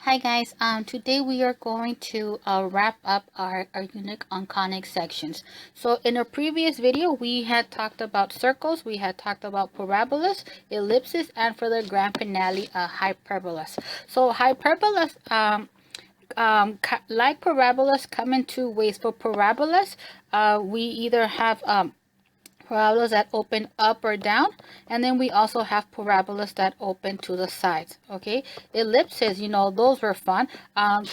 Hi guys, today we are going to wrap up our unit on conic sections. So in a previous video we had talked about circles, we had talked about parabolas, ellipses, and for the grand finale hyperbolas. So hyperbolas like parabolas come in two ways. For parabolas we either have parabolas that open up or down, and then we also have parabolas that open to the sides. Okay, ellipses, those were fun.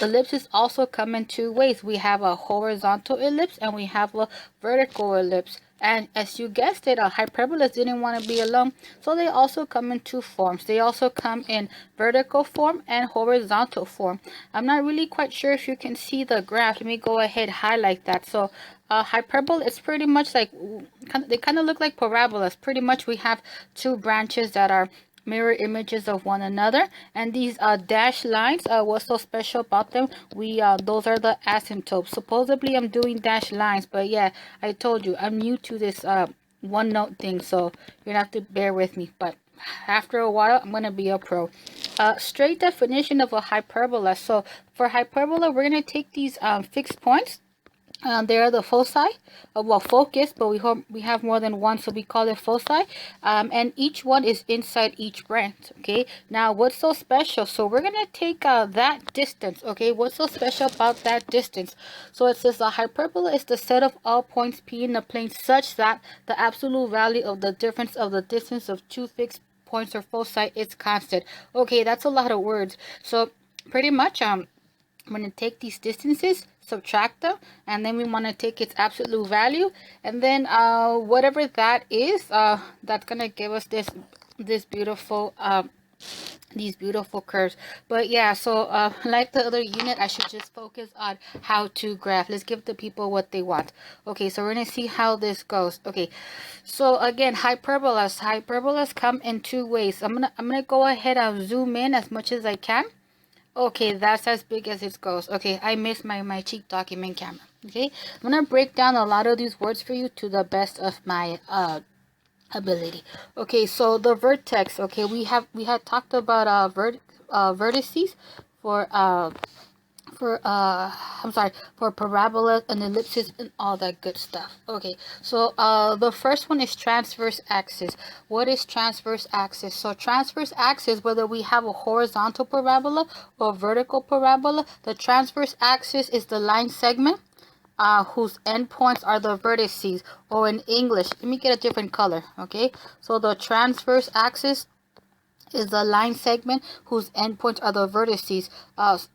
Ellipses also come in two ways. We have a horizontal ellipse and we have a vertical ellipse. And as you guessed it, hyperbolas didn't want to be alone, so they also come in two forms. They also come in vertical form and horizontal form. I'm not really quite sure if you can see the graph. Let me go ahead highlight that. So hyperbola is pretty much like, they kind of look like parabolas. Pretty much we have two branches that are mirror images of one another, and these dashed lines, what's so special about them, those are the asymptotes. Supposedly I'm doing dashed lines, but yeah, I told you I'm new to this one note thing, so you're gonna have to bear with me, but after a while I'm gonna be a pro. Straight definition of a hyperbola. So for hyperbola, we're gonna take these fixed points. They are the foci, well, focus, but we have more than one, so we call it foci. And each one is inside each branch. Okay, now what's so special? So we're gonna take that distance. Okay, what's so special about that distance? So it says the hyperbola is the set of all points P in the plane such that the absolute value of the difference of the distance of two fixed points or foci is constant. Okay, that's a lot of words. So pretty much I'm going to take these distances, subtract them, and then we want to take its absolute value, and then whatever that is, that's going to give us this beautiful these beautiful curves. But yeah, so like the other unit, I should just focus on how to graph. Let's give the people what they want. Okay, so we're gonna see how this goes. Okay, so again, hyperbolas come in two ways. I'm gonna go ahead and zoom in as much as I can. Okay, that's as big as it goes. Okay, I missed my cheap document camera. Okay, I'm gonna break down a lot of these words for you to the best of my ability. Okay, so the vertex. Okay, we had talked about vertices for I'm sorry, for parabolas and ellipses and all that good stuff. Okay, so the first one is transverse axis. What is transverse axis? So transverse axis, whether we have a horizontal parabola or vertical parabola, the transverse axis is the line segment whose endpoints are the vertices, or in English, let me get a different color. Okay, so the transverse axis is the line segment whose endpoints are the vertices.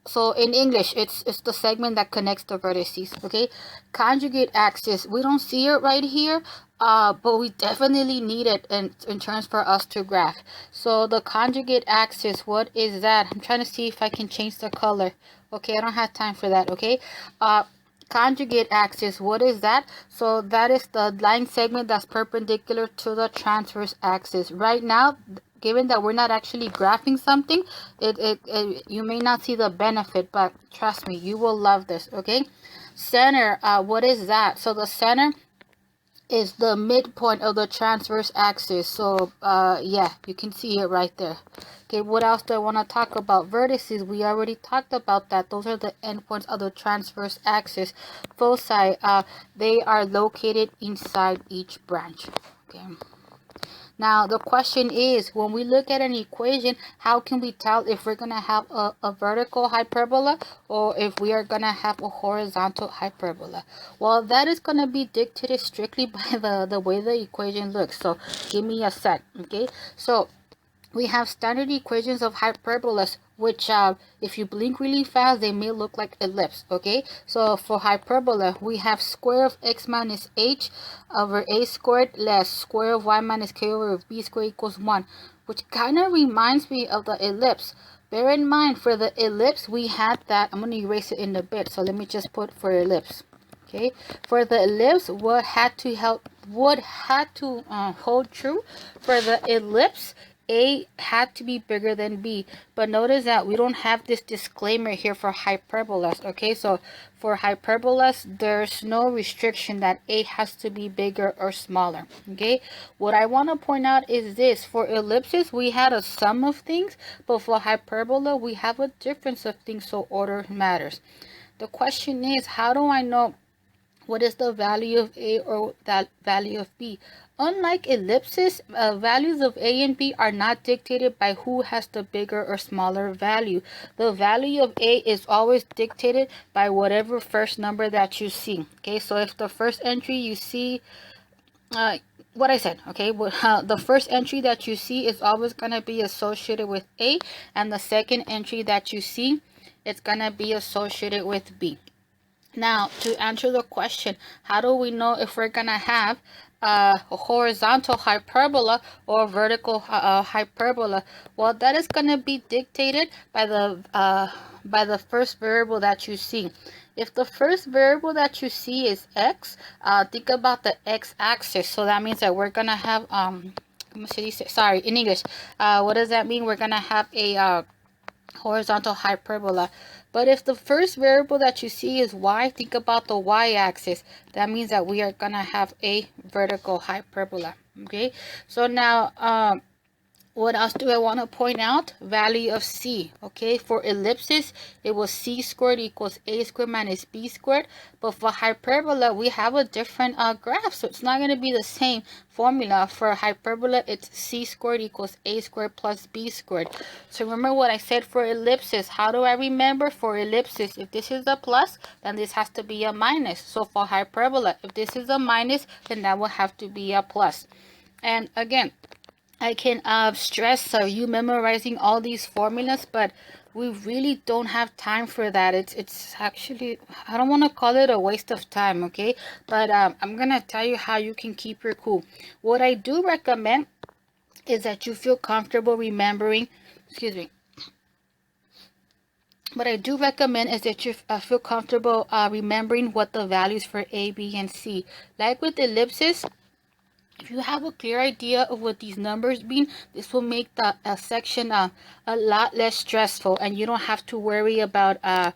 So in English, it's the segment that connects the vertices. Okay, conjugate axis. We don't see it right here, but we definitely need it in terms for us to graph. So the conjugate axis, what is that? I'm trying to see if I can change the color. Okay, I don't have time for that. Okay, conjugate axis, what is that? So that is the line segment that's perpendicular to the transverse axis. Right now, given that we're not actually graphing something, you may not see the benefit, but trust me, you will love this. Okay, center, what is that? So the center is the midpoint of the transverse axis. So yeah, you can see it right there. Okay, what else do I want to talk about? Vertices, we already talked about that. Those are the endpoints of the transverse axis. Foci, they are located inside each branch. Okay, now the question is, when we look at an equation, how can we tell if we're going to have a vertical hyperbola or if we are going to have a horizontal hyperbola? Well, that is going to be dictated strictly by the way the equation looks. So give me a sec. Okay, so we have standard equations of hyperbolas, which if you blink really fast, they may look like ellipse. Okay, so for hyperbola, we have square of x minus h over a squared less square of y minus k over b squared equals 1, which kind of reminds me of the ellipse. Bear in mind, for the ellipse, we had that. I'm going to erase it in a bit, so let me just put for ellipse. Okay, for the ellipse, what had to hold true for the ellipse A had to be bigger than B, but notice that we don't have this disclaimer here for hyperbolas. Okay, so for hyperbolas, there's no restriction that A has to be bigger or smaller. Okay, what I want to point out is this: for ellipses, we had a sum of things, but for hyperbola, we have a difference of things, so order matters. The question is, how do I know what is the value of A or that value of B? Unlike ellipses, values of A and B are not dictated by who has the bigger or smaller value. The value of A is always dictated by whatever first number that you see. Okay, so if the first entry you see, what I said, okay, the first entry that you see is always going to be associated with A, and the second entry that you see, it's going to be associated with B. Now, to answer the question, how do we know if we're going to have a horizontal hyperbola or a vertical hyperbola? Well, that is going to be dictated by the first variable that you see. If the first variable that you see is x, think about the x-axis. So that means that we're going to have, sorry, in English, what does that mean? We're going to have a horizontal hyperbola. But if the first variable that you see is y, think about the y-axis. That means that we are gonna have a vertical hyperbola. Okay, so now what else do I want to point out? Value of C. Okay, for ellipses, it was C squared equals A squared minus B squared. But for hyperbola, we have a different graph, so it's not going to be the same formula. For hyperbola, it's C squared equals A squared plus B squared. So remember what I said for ellipses. How do I remember for ellipses? If this is a plus, then this has to be a minus. So for hyperbola, if this is a minus, then that will have to be a plus. And again, I can stress you memorizing all these formulas, but we really don't have time for that. It's actually, I don't want to call it a waste of time, okay? But I'm gonna tell you how you can keep your cool. What I do recommend is that you feel comfortable remembering, excuse me. What I do recommend is that you feel comfortable remembering what the values for A, B, and C. Like with ellipses, if you have a clear idea of what these numbers mean, this will make the section a lot less stressful, and you don't have to worry about I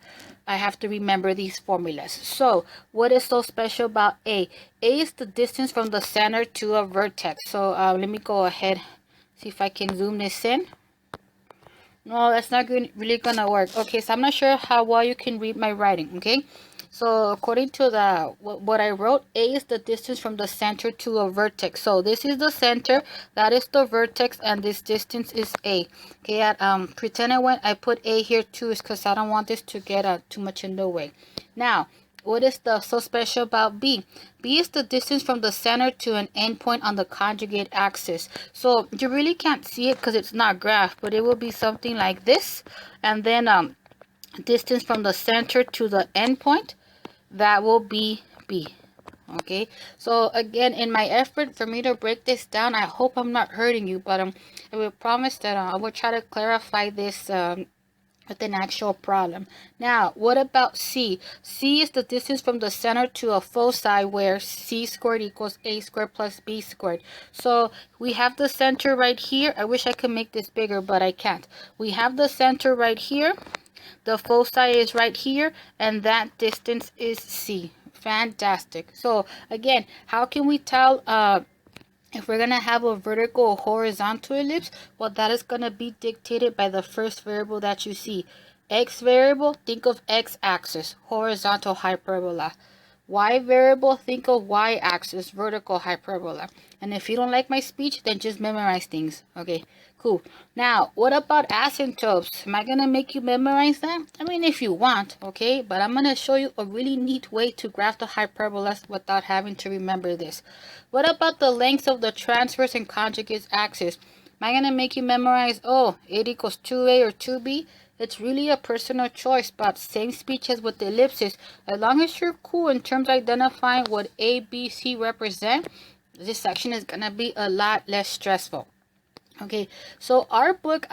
have to remember these formulas. So what is so special about A? A is the distance from the center to a vertex. So let me go ahead, see if I can zoom this in. No, that's not really gonna work. Okay, so I'm not sure how well you can read my writing. Okay, so according to the what I wrote, A is the distance from the center to a vertex. So this is the center, that is the vertex, and this distance is A. Okay, pretend I put A here too, is because I don't want this to get too much in the way. Now, what is so special about B? B is the distance from the center to an endpoint on the conjugate axis. So you really can't see it because it's not graphed, but it will be something like this. And then distance from the center to the endpoint, that will be B. Okay, so again, in my effort for me to break this down, I hope I'm not hurting you, but I will promise that I will try to clarify this with an actual problem. Now, what about C? C is the distance from the center to a foci, where C squared equals A squared plus B squared. So we have the center right here. I wish I could make this bigger, but I can't. We have the center right here. The foci is right here, and that distance is C. Fantastic. So again, how can we tell if we're going to have a vertical or horizontal ellipse? Well, that is going to be dictated by the first variable that you see. X variable, think of x-axis, horizontal hyperbola. Y variable, think of y-axis, vertical hyperbola. And if you don't like my speech, then just memorize things. Okay, cool. Now, what about asymptotes? Am I going to make you memorize that? I mean, if you want, okay? But I'm going to show you a really neat way to graph the hyperbolas without having to remember this. What about the lengths of the transverse and conjugate axis? Am I going to make you memorize, oh, 8 equals 2a or 2b? It's really a personal choice, but same speech as with the ellipses. As long as you're cool in terms of identifying what A, B, C represent, this section is going to be a lot less stressful. Okay, so our book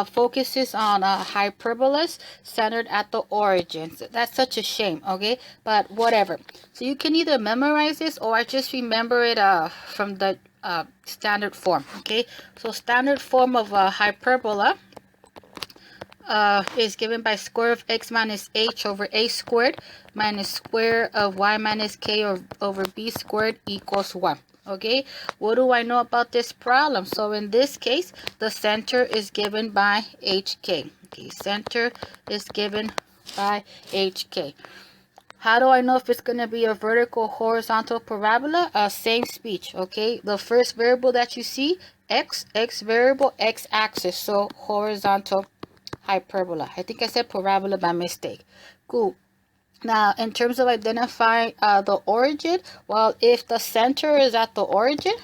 focuses on hyperbolas centered at the origin. So that's such a shame, okay? But whatever. So you can either memorize this or I just remember it from the standard form, okay? So standard form of hyperbola is given by square of x minus h over a squared minus square of y minus k over b squared equals 1. Okay, what do I know about this problem? So in this case, the center is given by hk. Okay, center is given by hk. How do I know if it's going to be a vertical horizontal parabola? Same speech, okay? The first variable that you see, x variable, x axis, so horizontal hyperbola. I think I said parabola by mistake. Cool. Now, in terms of identifying the origin, well, if the center is at the origin,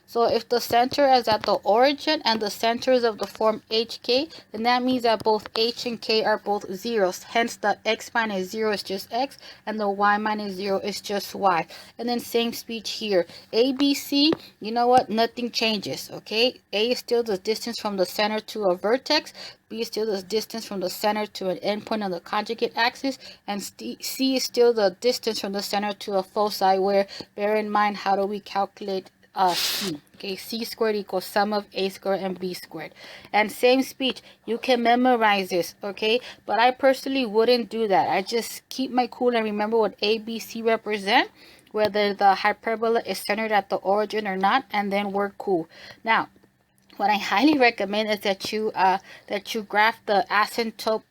so if the center is at the origin and the centers of the form hk, then that means that both h and k are both zeros. Hence, the x minus 0 is just x and the y minus 0 is just y. And then same speech here. A, B, C, you know what? Nothing changes, okay? A is still the distance from the center to a vertex. B is still the distance from the center to an endpoint on the conjugate axis. And C is still the distance from the center to a foci, where, bear in mind, how do we calculate C? Okay, c squared equals sum of a squared and b squared. And same speech, you can memorize this, okay? But I personally wouldn't do that. I just keep my cool and remember what A, B, C represent, whether the hyperbola is centered at the origin or not, and then we're cool. Now, what I highly recommend is that you graph the asymptote.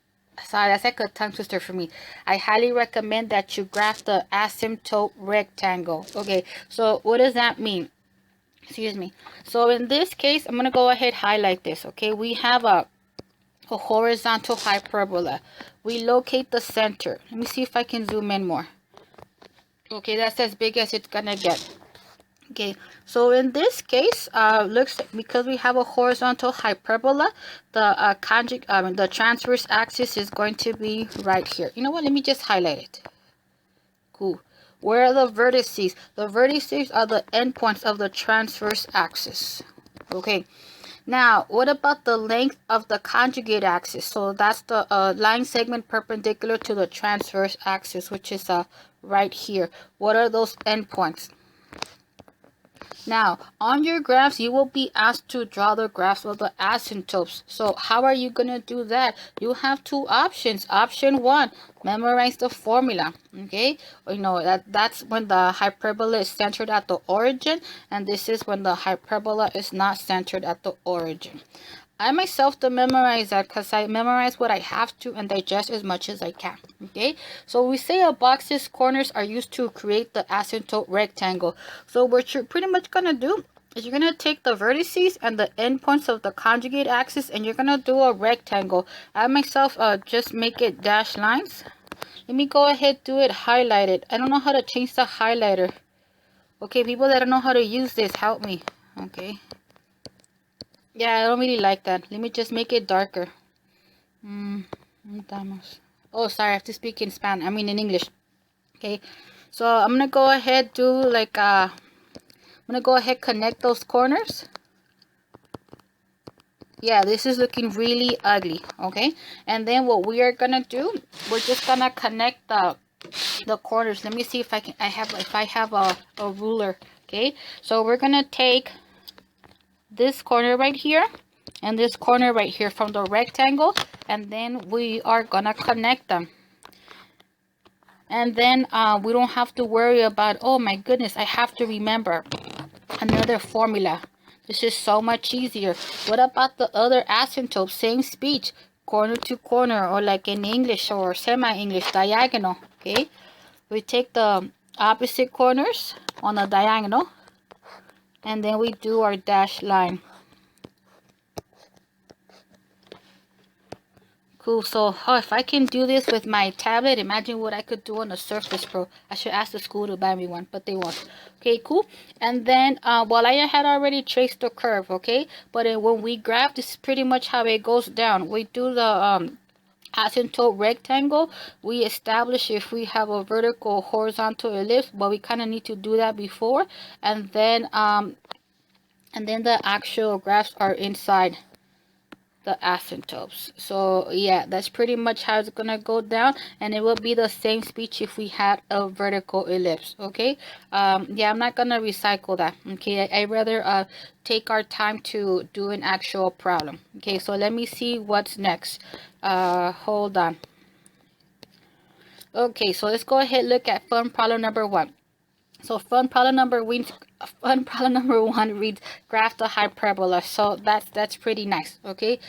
Sorry, that's like a tongue twister for me. I highly recommend that you graph the asymptote rectangle. Okay, so what does that mean? Excuse me. So in this case, I'm going to go ahead and highlight this. Okay, we have a horizontal hyperbola. We locate the center. Let me see if I can zoom in more. Okay, that's as big as it's going to get. Okay, so in this case, looks like because we have a horizontal hyperbola, the transverse axis is going to be right here. You know what? Let me just highlight it. Cool. Where are the vertices? The vertices are the endpoints of the transverse axis. Okay. Now, what about the length of the conjugate axis? So that's the line segment perpendicular to the transverse axis, which is right here. What are those endpoints? Now, on your graphs, you will be asked to draw the graphs of the asymptotes. So how are you going to do that? You have two options. Option 1, memorize the formula. Okay, you know that's when the hyperbola is centered at the origin, and this is when the hyperbola is not centered at the origin. I myself don't memorize that because I memorize what I have to and digest as much as I can. Okay, so we say a box's corners are used to create the asymptote rectangle. So what you're pretty much gonna do is you're gonna take the vertices and the endpoints of the conjugate axis and you're gonna do a rectangle. I myself just make it dashed lines. Let me go ahead, do it highlighted. I don't know how to change the highlighter. Okay, people that don't know how to use this, help me. Okay. Yeah, I don't really like that. Let me just make it darker. Oh, sorry, I have to speak in Spanish. I mean in English. Okay, so I'm gonna go ahead I'm gonna go ahead connect those corners. Yeah, this is looking really ugly. Okay, and then what we are gonna do, we're just gonna connect the corners. Let me see if I have a ruler. Okay, so we're gonna take this corner right here and this corner right here from the rectangle, and then we are gonna connect them. And then we don't have to worry about, oh my goodness, I have to remember another formula. This is so much easier. What about the other asymptotes? Same speech, corner to corner, or like in English or semi-English, diagonal. Okay, we take the opposite corners on the diagonal and then we do our dashed line. Cool. So if I can do this with my tablet, imagine what I could do on a Surface Pro. I should ask the school to buy me one, but they won't. Okay, cool. And then well, I had already traced the curve, okay? But when we graph, this is pretty much how it goes down. We do the asymptote rectangle. We establish if we have a vertical horizontal ellipse, but we kind of need to do that before. And then and then the actual graphs are inside the asymptotes. So yeah, that's pretty much how it's gonna go down, and it will be the same speech if we had a vertical ellipse. Okay, yeah, I'm not gonna recycle that. Okay, I rather take our time to do an actual problem. Okay, so let me see what's next. Hold on. Okay, so let's go ahead and look at fun problem number 1. So fun problem number one reads graph the hyperbola. So that's pretty nice. Okay,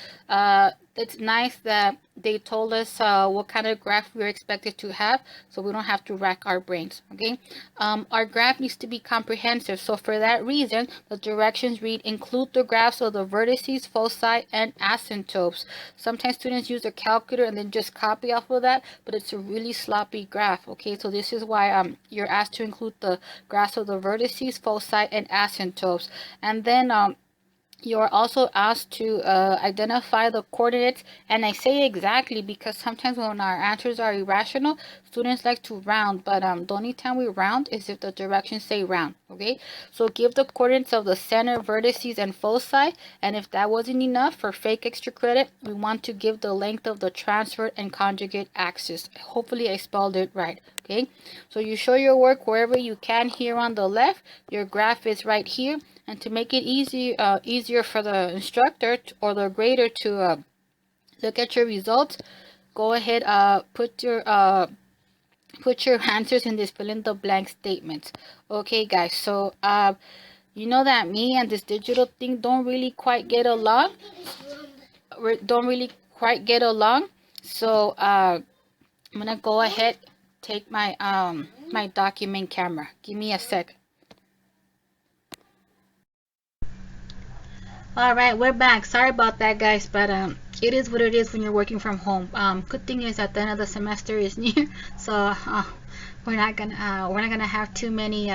it's nice that they told us what kind of graph we're expected to have, so we don't have to rack our brains. Okay, our graph needs to be comprehensive, so for that reason the directions read include the graphs of the vertices, foci, and asymptotes. Sometimes students use a calculator and then just copy off of that, but it's a really sloppy graph. Okay, so this is why you're asked to include the graphs of the vertices, foci, and asymptotes, and then you're also asked to identify the coordinates, and I say exactly because sometimes when our answers are irrational, students like to round, but the only time we round is if the directions say round. Okay, so give the coordinates of the center, vertices, and foci, and if that wasn't enough for fake extra credit, we want to give the length of the transverse and conjugate axis. Hopefully I spelled it right. Okay, so you show your work wherever you can. Here on the left, your graph is right here, and to make it easier for the instructor or the grader to look at your results, go ahead, put your answers in this fill in the blank statements. Okay guys, so you know that me and this digital thing don't really quite get along. So I'm gonna go ahead, take my my document camera. Give me a sec. All right, we're back. Sorry about that, guys, but it is what it is when you're working from home. Good thing is at the end of the semester is near, so we're not gonna have too many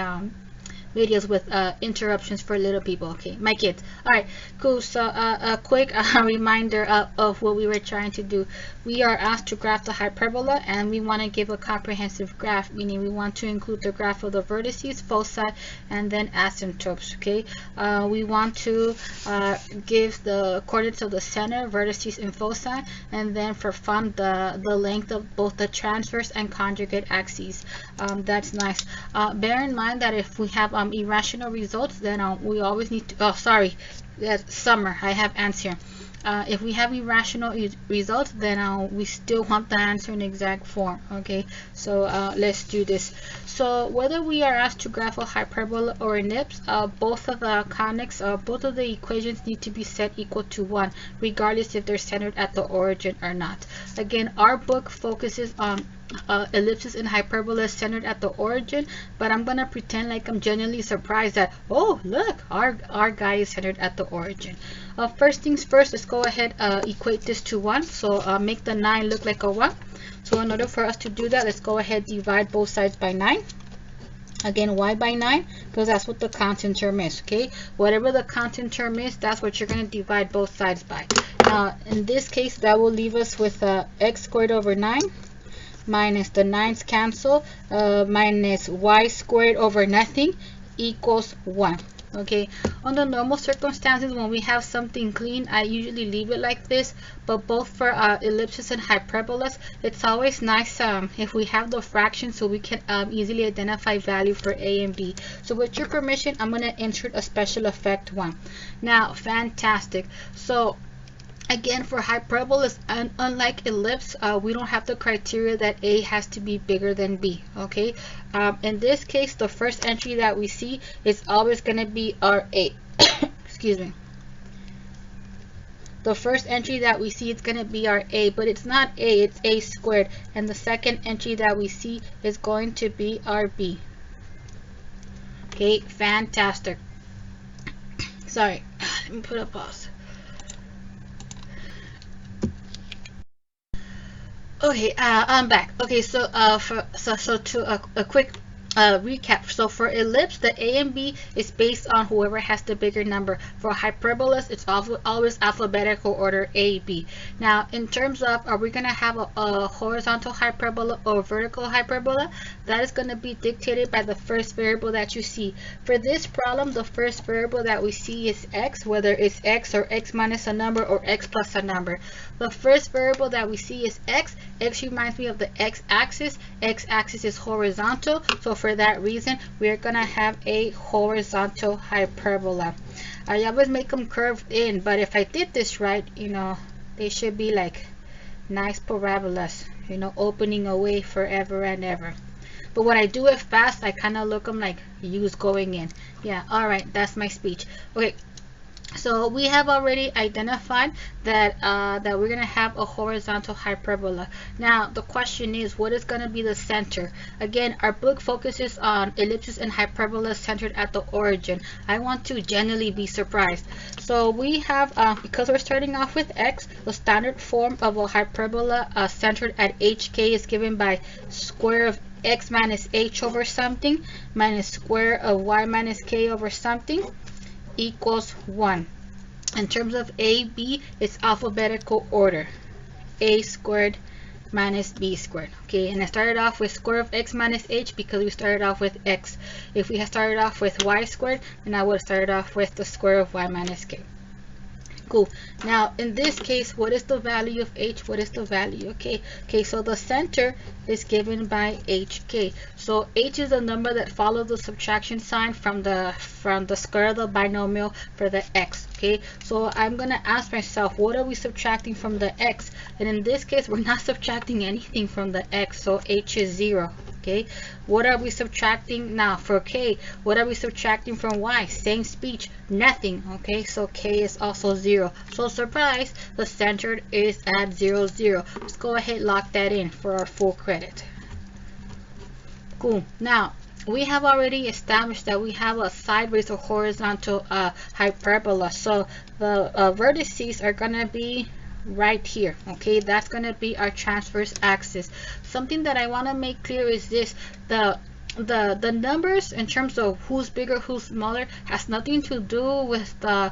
videos with interruptions for little people. Okay, my kids. All right, cool. So a quick reminder of what we were trying to do. We are asked to graph the hyperbola, and we want to give a comprehensive graph, meaning we want to include the graph of the vertices, foci, and then asymptotes. Okay, we want to give the coordinates of the center, vertices, and foci, and then for fun the length of both the transverse and conjugate axes. That's nice. Bear in mind that if we have irrational results, then we always need to, oh sorry, that's summer, I have ants here. If we have irrational results, then we still want the answer in exact form. Okay, so let's do this. So whether we are asked to graph a hyperbola or an ellipse, both of the conics, both of the equations need to be set equal to 1, regardless if they're centered at the origin or not. Again, our book focuses on ellipses and hyperbolas centered at the origin, but I'm gonna pretend like I'm genuinely surprised that, oh look, our guy is centered at the origin. First things first, let's go ahead, equate this to 1. So make the 9 look like a 1. So in order for us to do that, let's go ahead, divide both sides by 9. Again, why by 9? Because that's what the constant term is. Okay, whatever the constant term is, that's what you're going to divide both sides by. In this case, that will leave us with x squared over 9 minus the 9's cancel, minus y squared over nothing equals 1. Okay, under normal circumstances, when we have something clean, I usually leave it like this, but both for ellipses and hyperbolas, it's always nice if we have the fraction so we can easily identify value for a and b. So with your permission, I'm going to insert a special effect 1. Now, fantastic. So again, for hyperbolas, unlike ellipse, we don't have the criteria that a has to be bigger than b. Okay, in this case, the first entry that we see is always going to be our a. Excuse me. The first entry that we see is going to be our a, but it's not a, it's a squared. And the second entry that we see is going to be our b. Okay, fantastic. Sorry, let me put a pause. Okay, I'm back. Okay, so to a quick recap. So for ellipse, the A and B is based on whoever has the bigger number. For hyperbolas, it's always alphabetical order A, B. Now, in terms of, are we going to have a horizontal hyperbola or vertical hyperbola? That is going to be dictated by the first variable that you see. For this problem, the first variable that we see is x, whether it's x or x minus a number or x plus a number. The first variable that we see is x. X reminds me of the x-axis. X-axis is horizontal, so for that reason, we are going to have a horizontal hyperbola. I always make them curved in, but if I did this right, you know, they should be like nice parabolas, you know, opening away forever and ever. But when I do it fast, I kind of look them like U's going in. Yeah, all right, that's my speech. Okay. So we have already identified that that we're going to have a horizontal hyperbola. Now the question is, what is going to be the center? Again, our book focuses on ellipses and hyperbolas centered at the origin. I want to genuinely be surprised. So we have, because we're starting off with x, the standard form of a hyperbola centered at hk is given by square of x minus h over something minus square of y minus k over something equals 1. In terms of A, B, it's alphabetical order. A squared minus B squared. Okay, and I started off with square of x minus h because we started off with x. If we had started off with y squared, then I would have started off with the square of y minus k. Cool. Now in this case, what is the value of h? What is the value? Okay, so the center is given by hk. So h is the number that follows the subtraction sign from the square of the binomial for the x. Okay, so I'm gonna ask myself, what are we subtracting from the x? And in this case, we're not subtracting anything from the x, so h is 0. Okay, what are we subtracting now for k? What are we subtracting from y? Same speech, nothing. Okay, so k is also 0. So surprise, the center is at 0, 0. Let's go ahead, lock that in for our full credit. Cool. Now we have already established that we have a sideways or horizontal hyperbola. So the vertices are gonna be right here. Okay, that's going to be our transverse axis. Something that I want to make clear is this: the numbers in terms of who's bigger, who's smaller, has nothing to do with the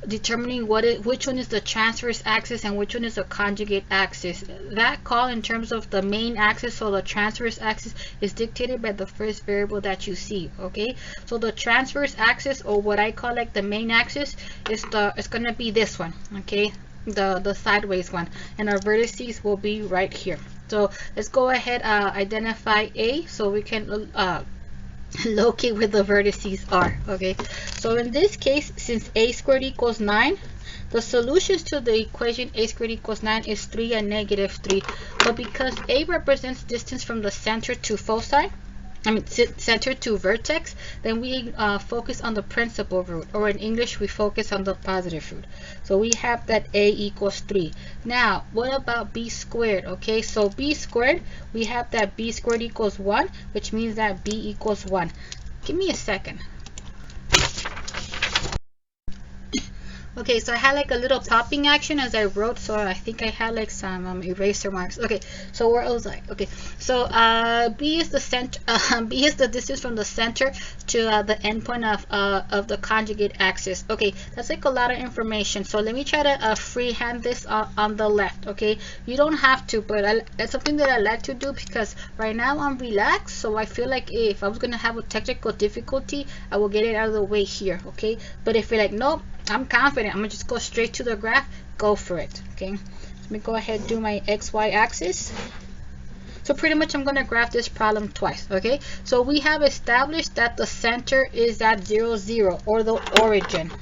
determining which one is the transverse axis and which one is the conjugate axis. That call in terms of the main axis, so the transverse axis, is dictated by the first variable that you see. Okay, so the transverse axis, or what I call like the main axis, is going to be this one. Okay, the sideways one, and our vertices will be right here. So let's go ahead, identify A so we can locate where the vertices are. Okay, so in this case, since a squared equals 9, the solutions to the equation a squared equals 9 is 3 and negative 3. But because a represents distance from the center to foci, center to vertex, then we focus on the principal root, or in English we focus on the positive root. So we have that a equals 3. Now what about b squared? Okay, so b squared, we have that b squared equals 1, which means that b equals 1. Give me a second. Okay, so I had like a little popping action as I wrote, so I think I had like some eraser marks. Okay, so where was I? Okay, so B is the center. B is the distance from the center to the endpoint of the conjugate axis. Okay, that's like a lot of information. So let me try to freehand this on the left. Okay, you don't have to, but that's something that I like to do because right now I'm relaxed. So I feel like if I was gonna have a technical difficulty, I will get it out of the way here. Okay, but if you're like, nope, I'm confident, I'm gonna just go straight to the graph, go for it. Okay, let me go ahead and do my XY axis. So pretty much I'm gonna graph this problem twice. Okay, so we have established that the center is at 0, 0, or the origin.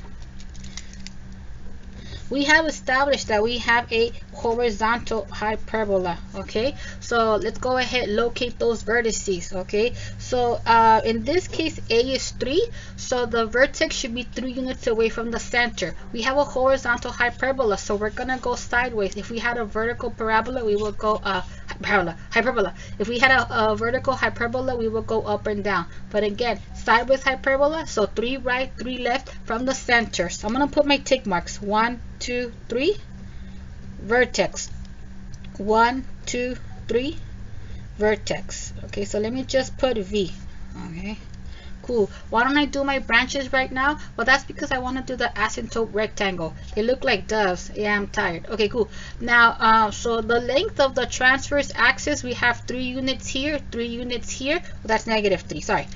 We have established that we have a horizontal hyperbola. Okay, so let's go ahead, locate those vertices. Okay, so in this case a is 3, so the vertex should be 3 units away from the center. We have a horizontal hyperbola, so we're gonna go sideways. If we had a vertical parabola, we will go hyperbola. If we had a vertical hyperbola, we will go up and down. But again, sideways hyperbola, so 3 right, 3 left from the center. So I'm gonna put my tick marks: 1, 2, 3, vertex, 1, 2, 3, vertex. Okay, so let me just put V. Okay. Cool. Why don't I do my branches right now? Well, that's because I want to do the asymptote rectangle. They look like doves. Yeah, I'm tired. Okay, cool. Now, so the length of the transverse axis, we have 3 units here, 3 units here. Well, that's -3, sorry.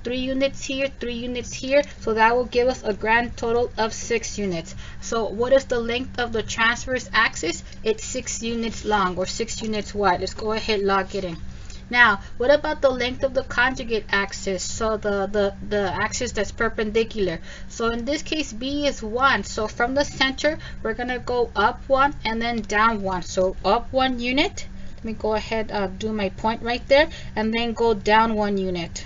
3 units here, 3 units here. So that will give us a grand total of 6 units. So what is the length of the transverse axis? It's 6 units long or 6 units wide. Let's go ahead and log it in. Now, what about the length of the conjugate axis? So the axis that's perpendicular. So in this case, B is 1. So from the center, we're going to go up 1 and then down 1. So up 1 unit. Let me go ahead do my point right there. And then go down 1 unit.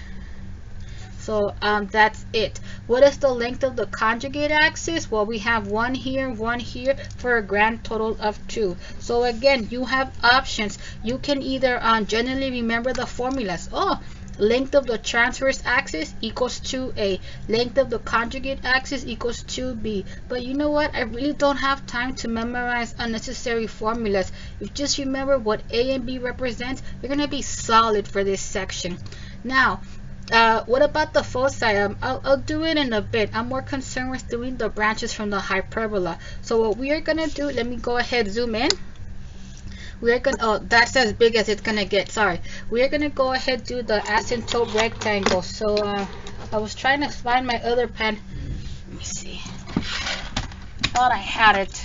So that's it. What is the length of the conjugate axis? Well, we have 1 here for a grand total of 2. So again, you have options. You can either generally remember the formulas. Oh, length of the transverse axis equals 2a. Length of the conjugate axis equals 2b. But you know what? I really don't have time to memorize unnecessary formulas. If you just remember what a and b represents, you're going to be solid for this section. Now, what about the foci? I'll do it in a bit. I'm more concerned with doing the branches from the hyperbola. So what we are gonna do, let me go ahead zoom in. We are gonna, oh, that's as big as it's gonna get, sorry. We are gonna go ahead do the asymptote rectangle. So I was trying to find my other pen. Let me see. Thought I had it.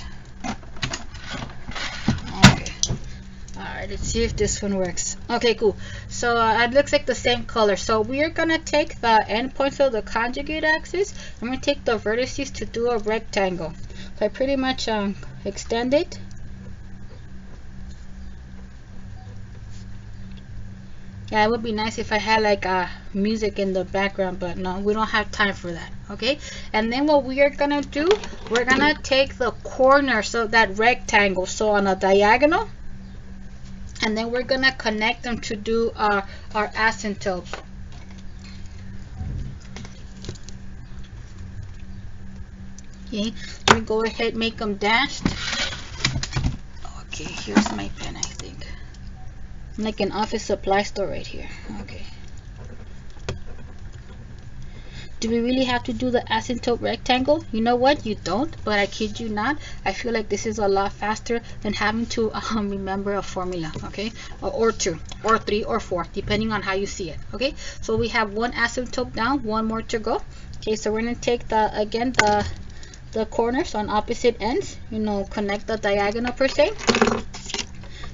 Alright, let's see if this one works. Okay, cool. So it looks like the same color. So we are going to take the endpoints of the conjugate axis. I'm going to take the vertices to do a rectangle. So I pretty much extend it. Yeah, it would be nice if I had like music in the background, but no, we don't have time for that. Okay, and then what we are gonna do, we're gonna take the corners of that rectangle, so on a diagonal, and then we're gonna connect them to do our asymptotes. Okay, let me go ahead, make them dashed. Okay, here's my pen, I think. I'm like an office supply store right here. Okay. Do we really have to do the asymptote rectangle? You know what? You don't, but I kid you not. I feel like this is a lot faster than having to remember a formula, okay? Or 2, or 3, or 4, depending on how you see it, okay? So we have one asymptote down, one more to go. Okay, so we're going to take the corners on opposite ends, you know, connect the diagonal per se.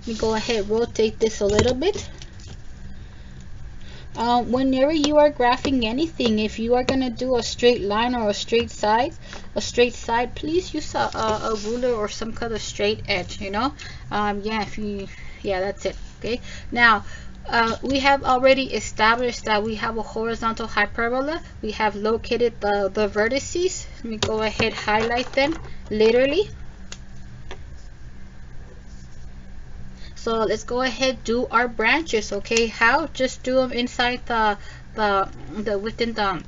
Let me go ahead, rotate this a little bit. Whenever you are graphing anything, if you are going to do a straight line or a straight side, please use a ruler or some kind of straight edge, you know. Yeah, that's it. Okay, now we have already established that we have a horizontal hyperbola. We have located the vertices. Let me go ahead, highlight them literally. So let's go ahead, do our branches. Okay, how? Just do them inside within the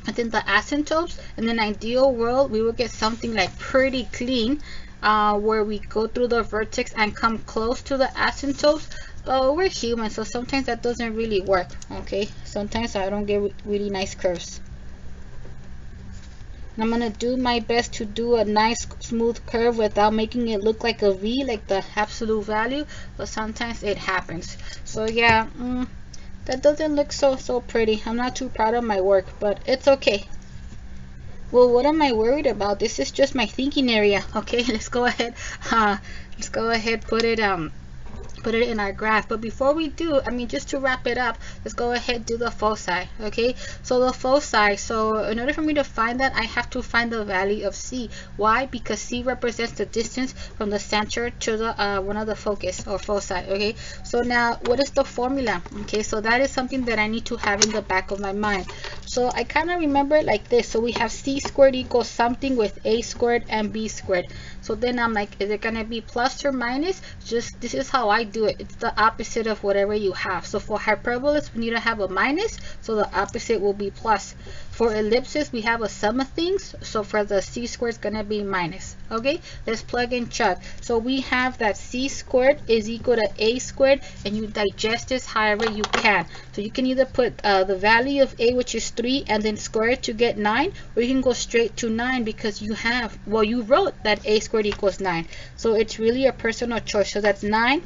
asymptotes. In an ideal world, we will get something like pretty clean, where we go through the vertex and come close to the asymptotes. But we're human, so sometimes that doesn't really work. Okay, sometimes I don't get really nice curves. I'm gonna do my best to do a nice smooth curve without making it look like a V, like the absolute value, but sometimes it happens. So yeah, that doesn't look so pretty. I'm not too proud of my work, but it's okay. Well, what am I worried about? This is just my thinking area. Okay, let's go ahead put it in our graph. But before we do, I mean, just to wrap it up, let's go ahead do the foci. Okay, so the foci, so in order for me to find that, I have to find the value of C. Why? Because C represents the distance from the center to the one of the focus or foci. Okay, so now what is the formula? Okay, so that is something that I need to have in the back of my mind. So I kind of remember it like this. So we have C squared equals something with A squared and B squared. So then I'm like, is it gonna be plus or minus? Just this is how I do it. It's the opposite of whatever you have. So for hyperbolas, we need to have a minus, so the opposite will be plus. For ellipses, we have a sum of things. So for the c squared, it's going to be minus. Okay, let's plug in Chuck. So we have that c squared is equal to a squared, and you digest this however you can. So you can either put the value of a, which is 3, and then square it to get 9, or you can go straight to 9 because you have, well, you wrote that a squared equals 9. So it's really a personal choice. So that's 9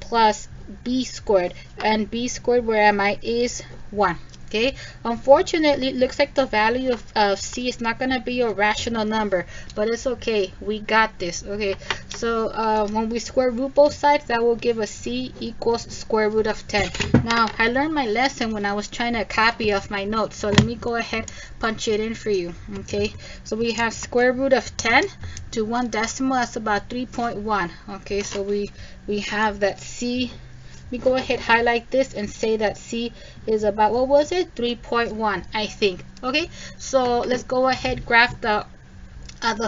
plus b squared, and b squared, where am I, is 1. Okay, unfortunately, it looks like the value of c is not going to be a rational number, but it's okay, we got this. Okay, so when we square root both sides, that will give us c equals square root of 10. Now, I learned my lesson when I was trying to copy off my notes, so let me go ahead punch it in for you. Okay, so we have square root of 10 to 1 decimal, that's about 3.1. Okay, so we have that c. We go ahead, highlight this, and say that c is about, what was it, 3.1, I think. Okay, so let's go ahead, graph the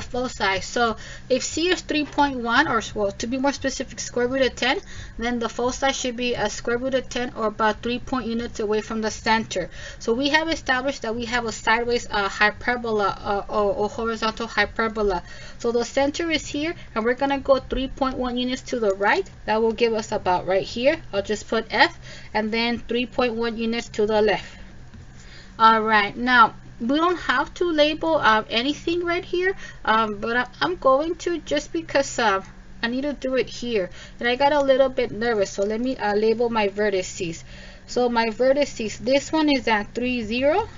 foci. So if c is 3.1, or, well, to be more specific, square root of 10, then the foci should be a square root of 10, or about 3 units away from the center. So we have established that we have a sideways hyperbola or horizontal hyperbola. So the center is here, and we're going to go 3.1 units to the right. That will give us about right here. I'll just put f, and then 3.1 units to the left. All right, now we don't have to label anything right here, but I'm going to, just because I need to do it here, and I got a little bit nervous. So let me label my vertices. So my vertices, this one is at 3, 0.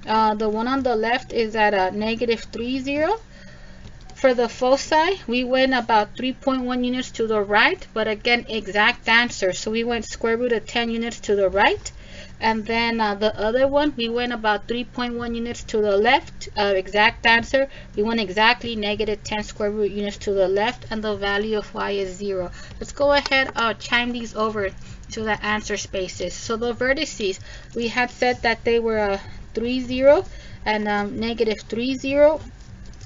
The one on the left is at negative 3, 0. For the foci, we went about 3.1 units to the right, but again, exact answer. So we went square root of 10 units to the right. And then the other one, we went about 3.1 units to the left. Exact answer, we went exactly negative 10 square root units to the left, and the value of y is 0. Let's go ahead, chime these over to the answer spaces. So the vertices, we had said that they were 3, 0 and negative 3, 0.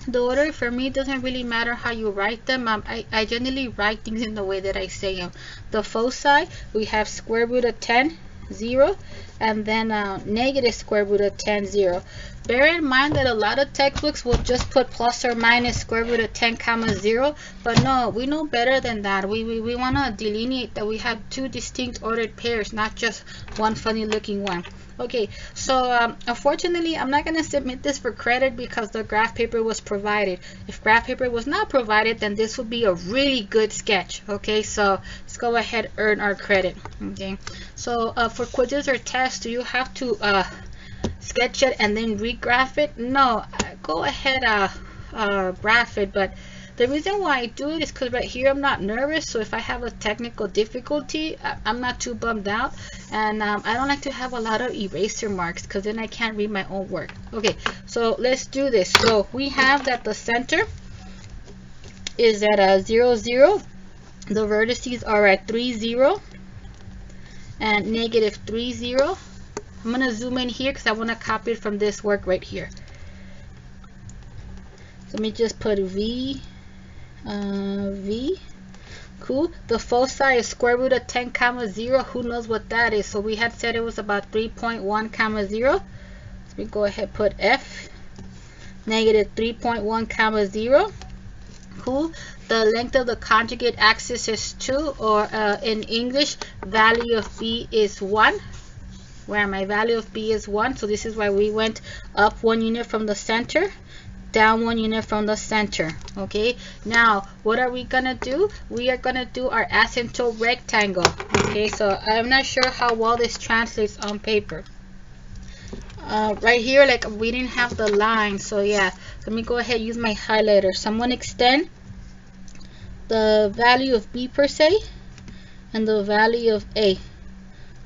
The order for me doesn't really matter how you write them. I generally write things in the way that I say them. The foci, we have square root of 10, 0, and then negative square root of 10, 0. Bear in mind that a lot of textbooks will just put plus or minus square root of 10 comma 0, but no, we know better than that. We want to delineate that we have two distinct ordered pairs, not just one funny looking one. Okay, so unfortunately, I'm not going to submit this for credit because the graph paper was provided. If graph paper was not provided, then this would be a really good sketch. Okay, so let's go ahead, earn our credit. Okay, so for quizzes or tests, do you have to sketch it and then regraph it? No, go ahead, graph it, but the reason why I do it is because right here I'm not nervous, so if I have a technical difficulty, I'm not too bummed out, and I don't like to have a lot of eraser marks because then I can't read my own work. Okay, so let's do this. So we have that the center is at 0, 0. The vertices are at 3, 0 and negative 3, 0. I'm going to zoom in here because I want to copy it from this work right here. So let me just put V. Cool. The foci is square root of 10 comma 0. Who knows what that is? So we had said it was about 3.1 comma 0. So we go ahead, put F, negative 3.1 comma 0. Cool. The length of the conjugate axis is 2, or in English, value of B is 1. Where my value of B is 1. So this is why we went up 1 unit from the center, down 1 unit from the center. Okay, now what are we gonna do? We are gonna do our asymptote rectangle. Okay, so I'm not sure how well this translates on paper. Right here, like, we didn't have the line, so yeah, let me go ahead and use my highlighter. So I'm gonna extend the value of B per se and the value of A.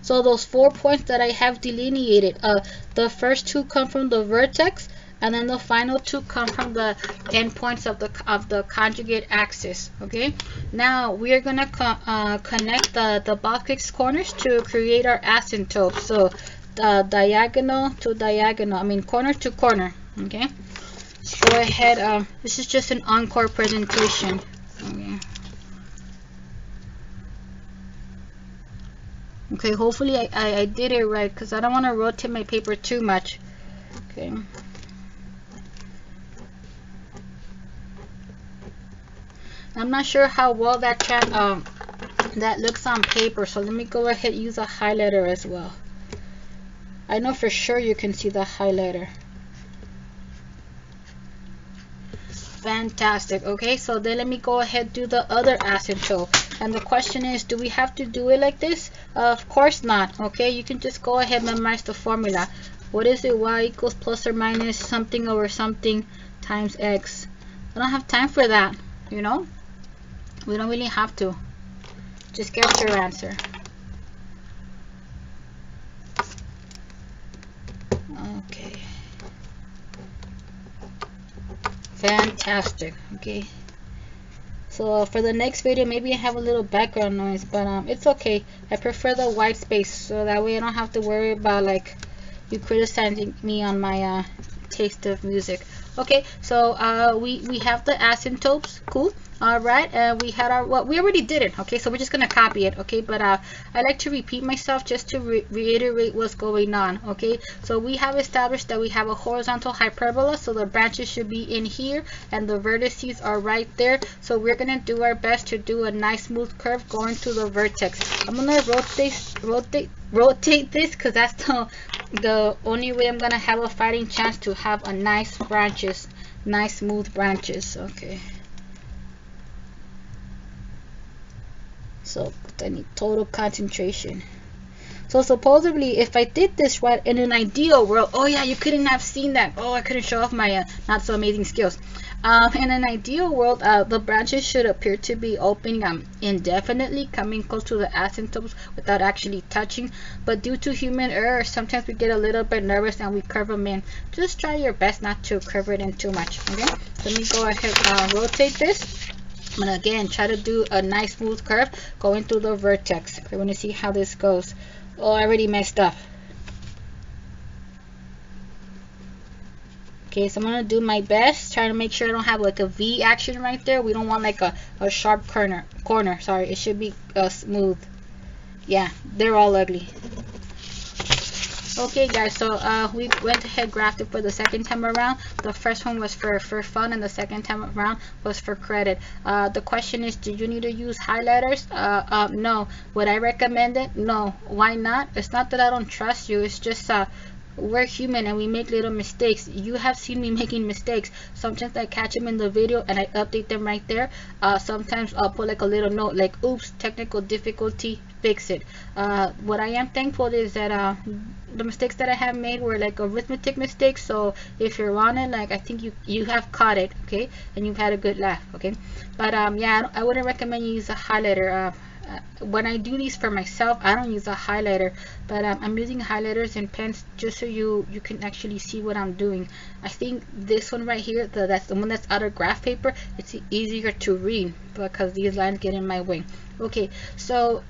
So those 4 points that I have delineated, the first 2 come from the vertex, and then the final 2 come from the endpoints of the conjugate axis. Okay, now we are gonna connect the box corners to create our asymptote. So diagonal to diagonal, I mean corner to corner. Okay, let's go ahead. This is just an encore presentation. Okay. Okay, hopefully I did it right, because I don't want to rotate my paper too much. Okay. I'm not sure how well that looks on paper, so let me go ahead and use a highlighter as well. I know for sure you can see the highlighter. Fantastic. Okay, so then let me go ahead and do the other asymptote. And the question is, do we have to do it like this? Of course not. Okay, you can just go ahead and memorize the formula. What is it? Y equals plus or minus something over something times x. I don't have time for that, you know? We don't really have to. Just get your answer. Okay. Fantastic. Okay. So for the next video, maybe I have a little background noise, but it's okay. I prefer the white space, so that way I don't have to worry about like you criticizing me on my taste of music. Okay, so we have the asymptotes. Cool. All right, and we had our, well, we already did it. Okay, so we're just gonna copy it. Okay, but I like to repeat myself just to reiterate what's going on. Okay, so we have established that we have a horizontal hyperbola, so the branches should be in here and the vertices are right there. So we're gonna do our best to do a nice smooth curve going to the vertex. I'm gonna rotate this because that's the only way I'm gonna have a fighting chance to have a nice branches, nice smooth branches. Okay. So I need total concentration. So supposedly, if I did this right in an ideal world, oh yeah, you couldn't have seen that. Oh, I couldn't show off my not so amazing skills. In an ideal world, the branches should appear to be opening indefinitely, coming close to the asymptotes without actually touching. But due to human error, sometimes we get a little bit nervous and we curve them in. Just try your best not to curve it in too much. Okay, let me go ahead and rotate this. I'm gonna again try to do a nice smooth curve going through the vertex. I want to see how this goes. Oh, I already messed up. Okay, so I'm gonna do my best, trying to make sure I don't have like a V action right there. We don't want like a sharp corner. Sorry, it should be smooth. Yeah, they're all ugly. Okay guys, so we went ahead grafted for the second time around. The first one was for fun and the second time around was for credit. The question is, do you need to use highlighters? No. Would I recommend it? No. Why not? It's not that I don't trust you, it's just we're human and we make little mistakes. You have seen me making mistakes. Sometimes I catch them in the video and I update them right there. Sometimes I'll put like a little note like, oops, technical difficulty, fix it. What I am thankful is that the mistakes that I have made were like arithmetic mistakes. So if you're on it, like I think you have caught it, okay, and you've had a good laugh, okay. But yeah, I wouldn't recommend you use a highlighter. When I do these for myself, I don't use a highlighter, but I'm using highlighters and pens just so you can actually see what I'm doing. I think this one right here, that's the one that's out of graph paper, it's easier to read because these lines get in my way. Okay, so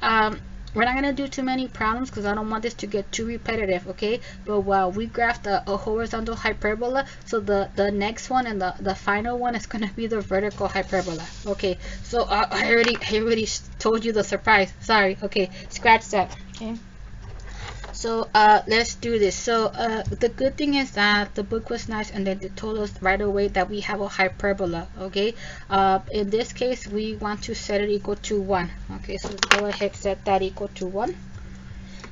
we're not gonna do too many problems because I don't want this to get too repetitive, okay. But while we graphed a horizontal hyperbola, so the next one and the final one is gonna be the vertical hyperbola. Okay, so I already told you the surprise. Sorry. Okay, scratch that. Okay. So let's do this. So the good thing is that the book was nice and then they told us right away that we have a hyperbola. Okay, in this case we want to set it equal to 1. Okay, so let's go ahead, set that equal to 1.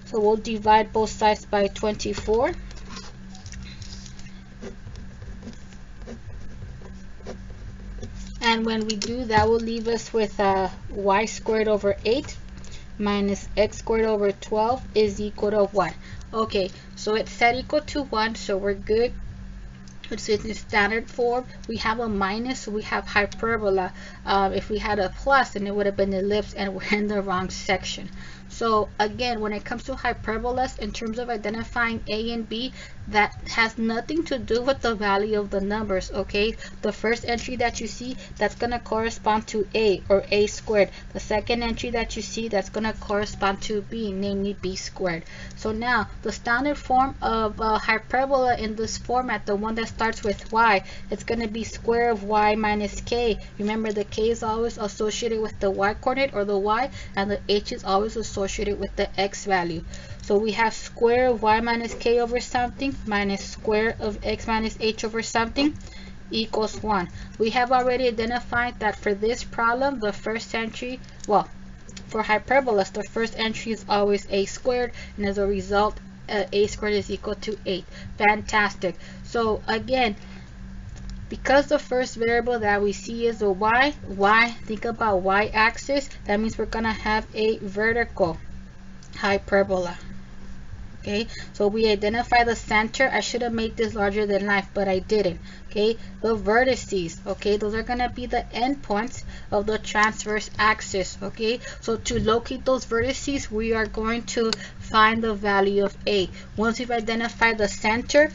So we'll divide both sides by 24. And when we do, that will leave us with y squared over 8 minus x squared over 12 is equal to 1. Okay, so it's set equal to 1, so we're good. It's in the standard form. We have a minus, so we have hyperbola. If we had a plus, then it would have been ellipse, and we're in the wrong section. So again, when it comes to hyperbolas, in terms of identifying A and B, that has nothing to do with the value of the numbers, okay? The first entry that you see, that's going to correspond to A, or A squared. The second entry that you see, that's going to correspond to B, namely B squared. So now, the standard form of hyperbola in this format, the one that starts with y, it's going to be square of y minus k. Remember, the k is always associated with the y coordinate, or the y, and the h is always associated with the x value. So we have square of y minus k over something minus square of x minus h over something equals 1. We have already identified that for this problem, the first entry, well, for hyperbolas, the first entry is always a squared, and as a result, a squared is equal to 8. Fantastic. So again, because the first variable that we see is the y, think about y-axis, that means we're going to have a vertical hyperbola. Okay, so we identify the center. I should have made this larger than life, but I didn't. Okay, the vertices, okay, those are going to be the endpoints of the transverse axis. Okay, so to locate those vertices, we are going to find the value of a. Once we've identified the center,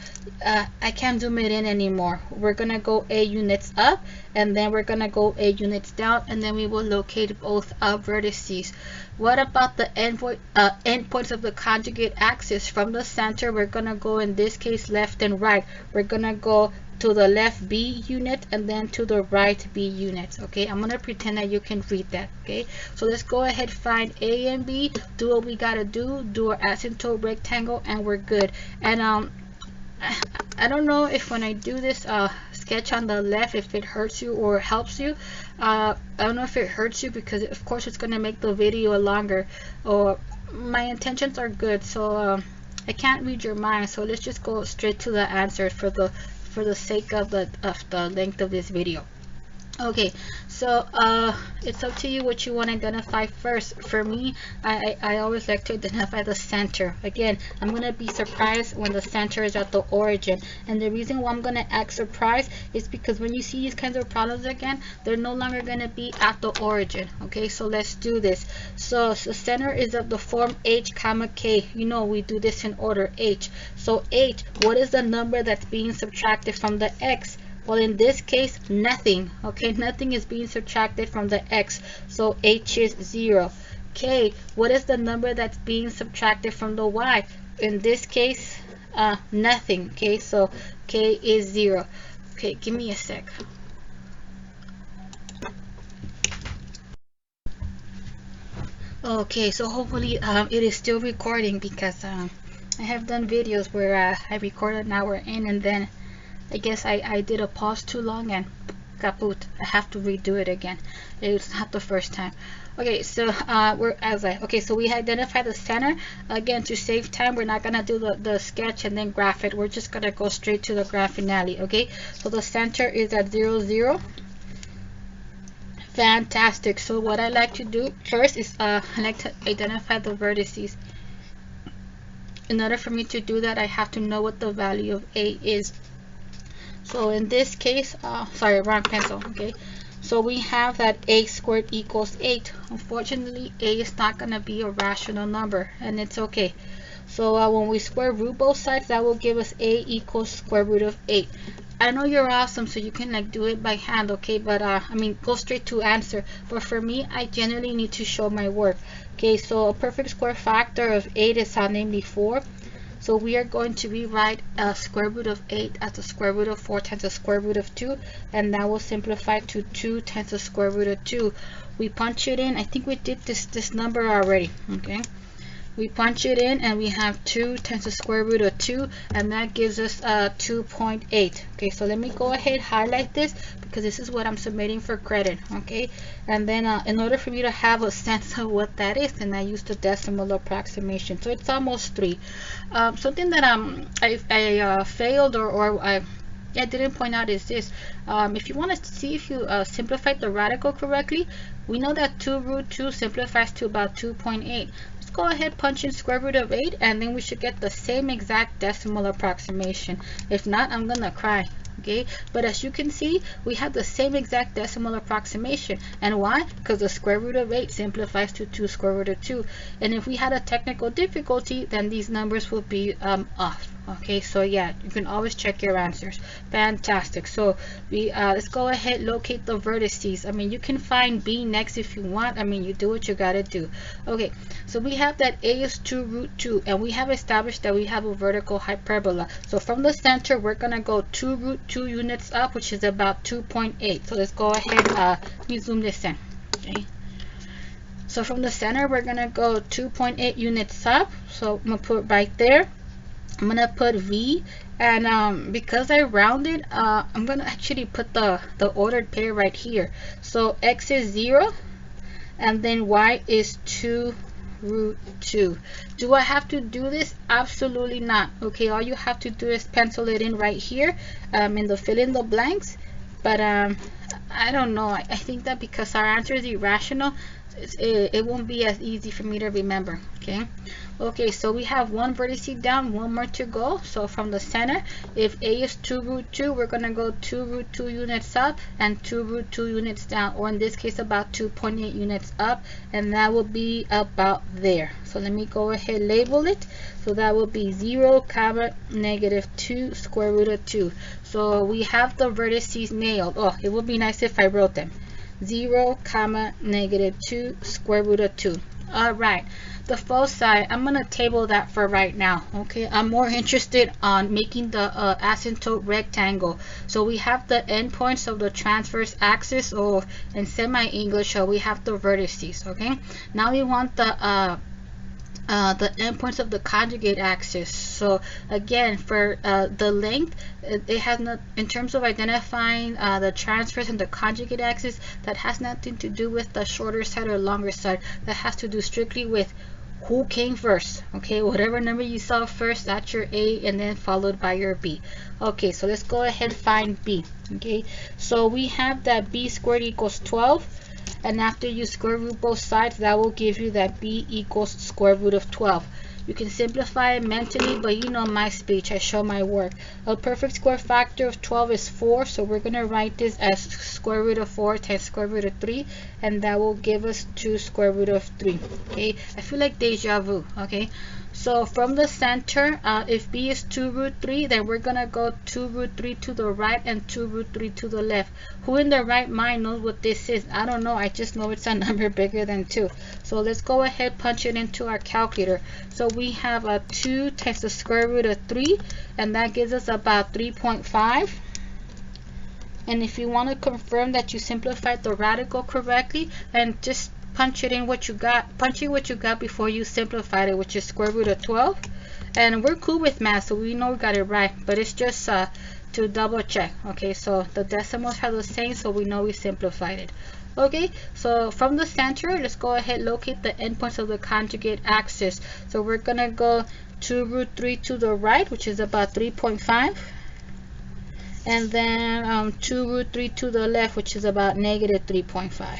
I can't zoom it in anymore. We're going to go a units up, and then we're going to go a units down, and then we will locate both vertices. What about the endpoints of the conjugate axis? From the center, we're going to go, in this case, left and right. We're going to go to the left B unit and then to the right B units. Okay, I'm going to pretend that you can read that. Okay, so let's go ahead, find A and B, do what we got to do our asymptote rectangle, and we're good. And I don't know if when I do this sketch on the left, if it hurts you or helps you. I don't know if it hurts you, because of course it's going to make the video longer, or my intentions are good, so I can't read your mind, so let's just go straight to the answer for the sake of the length of this video. Okay, so it's up to you what you want to identify first. For me, I always like to identify the center. Again, I'm going to be surprised when the center is at the origin, and the reason why I'm going to act surprised is because when you see these kinds of problems again, they're no longer going to be at the origin. Okay, so let's do this. So the center is of the form h comma k. You know, we do this in order h. So h, what is the number that's being subtracted from the x? Well, in this case, nothing. Okay, nothing is being subtracted from the x, so h is 0. K, what is the number that's being subtracted from the y? In this case, nothing. Okay, so k is 0. Okay, give me a sec. Okay, so hopefully it is still recording, because I have done videos where I recorded an hour in, and then I guess I did a pause too long and kaput. I have to redo it again. It's not the first time. Okay, so so we identify the center. Again, to save time, we're not gonna do the sketch and then graph it. We're just gonna go straight to the graph finale. Okay, so the center is at 0, 0. Fantastic. So what I like to do first is I like to identify the vertices. In order for me to do that, I have to know what the value of a is. So in this case, sorry, wrong pencil. Okay, so we have that a squared equals 8. Unfortunately, a is not going to be a rational number, and it's okay. So when we square root both sides, that will give us a equals square root of 8. I know you're awesome, so you can like do it by hand, okay? But I mean, go straight to answer. But for me, I generally need to show my work. Okay, so a perfect square factor of 8 is namely 4. So we are going to rewrite square root of 8 as the square root of 4 times the square root of 2, and that will simplify to 2 times the square root of 2. We punch it in. I think we did this number already. Okay, we punch it in, and we have 2 times the square root of 2, and that gives us 2.8. Okay, so let me go ahead, highlight this, because this is what I'm submitting for credit. Okay, and then in order for me to have a sense of what that is, then I use the decimal approximation. So it's almost 3. Something that I failed or I didn't point out is this. If you want to see if you simplified the radical correctly, we know that 2 root 2 simplifies to about 2.8. Let's go ahead, punch in square root of 8, and then we should get the same exact decimal approximation. If not, I'm gonna cry. Okay, but as you can see, we have the same exact decimal approximation. And why? Because the square root of 8 simplifies to 2 square root of 2. And if we had a technical difficulty, then these numbers will be off. Okay, so yeah, you can always check your answers. Fantastic. So we let's go ahead, locate the vertices. I mean, you can find b next if you want. I mean, you do what you gotta do. Okay, so we have that a is 2 root 2, and we have established that we have a vertical hyperbola. So from the center, we're gonna go 2 root 2 units up, which is about 2.8. So let's go ahead, let me zoom this in. Okay, So from the center, we're gonna go 2.8 units up. So I'm gonna put right there. I'm gonna put V, and because I rounded, I'm gonna actually put the ordered pair right here. So X is 0, and then Y is 2 root 2. Do I have to do this? Absolutely not. Okay, all you have to do is pencil it in right here, in the fill in the blanks. But I don't know. I think that because our answer is irrational, it won't be as easy for me to remember. Okay, so we have one vertex down, one more to go. So from the center, if A is 2 root 2, we're gonna go 2 root 2 units up and 2 root 2 units down, or in this case about 2.8 units up, and that will be about there. So let me go ahead label it. So that will be 0 comma negative 2 square root of 2. So we have the vertices nailed. Oh, it would be nice if I wrote them. 0 comma negative 2 square root of 2. All right, the foci, I'm gonna table that for right now. Okay, I'm more interested on making the asymptote rectangle. So we have the endpoints of the transverse axis, or in semi-English, we have the vertices. Okay, now we want the endpoints of the conjugate axis. So again, for the length, it has not, in terms of identifying the transverse and the conjugate axis, that has nothing to do with the shorter side or longer side. That has to do strictly with who came first. Okay, whatever number you saw first, that's your A, and then followed by your B. Okay, so let's go ahead and find B. Okay, so we have that B squared equals 12. And after you square root both sides, that will give you that B equals square root of 12. You can simplify it mentally, but you know my speech, I show my work. A perfect square factor of 12 is 4, so we're going to write this as square root of 4 times square root of 3, and that will give us 2 square root of 3. Okay, I feel like deja vu. Okay, so from the center, if B is 2 root 3, then we're going to go 2 root 3 to the right and 2 root 3 to the left. Who in their right mind knows what this is? I don't know. I just know it's a number bigger than 2. So let's go ahead, punch it into our calculator. So we have a 2 times the square root of 3, and that gives us about 3.5. And if you want to confirm that you simplified the radical correctly, and just punch it in what you got, punch in what you got before you simplified it, which is square root of 12. And we're cool with math, so we know we got it right, but it's just to double check. Okay, so the decimals are the same, so we know we simplified it. Okay, so from the center, let's go ahead, locate the endpoints of the conjugate axis. So we're gonna go 2 root 3 to the right, which is about 3.5, and then 2 root 3 to the left, which is about negative 3.5.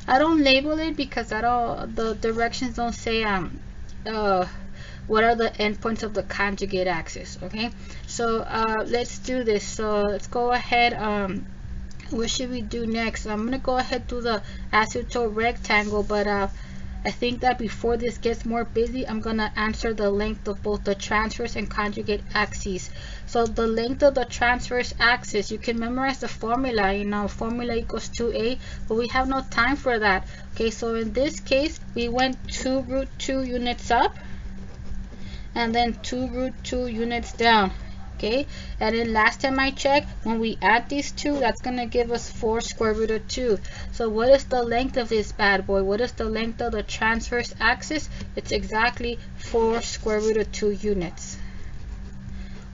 I don't label it because the directions don't say what are the endpoints of the conjugate axis. Okay, so let's do this. So let's go ahead. What should we do next? I'm gonna go ahead to the asymptote rectangle, but I think that before this gets more busy, I'm gonna answer the length of both the transverse and conjugate axes. So the length of the transverse axis, you can memorize the formula, you know, formula equals 2a, but we have no time for that. Okay, so in this case, we went 2 root 2 units up, and then 2 root 2 units down. Okay, and then last time I checked, when we add these two, that's gonna give us 4 square root of 2. So what is the length of this bad boy? What is the length of the transverse axis? It's exactly 4 square root of 2 units.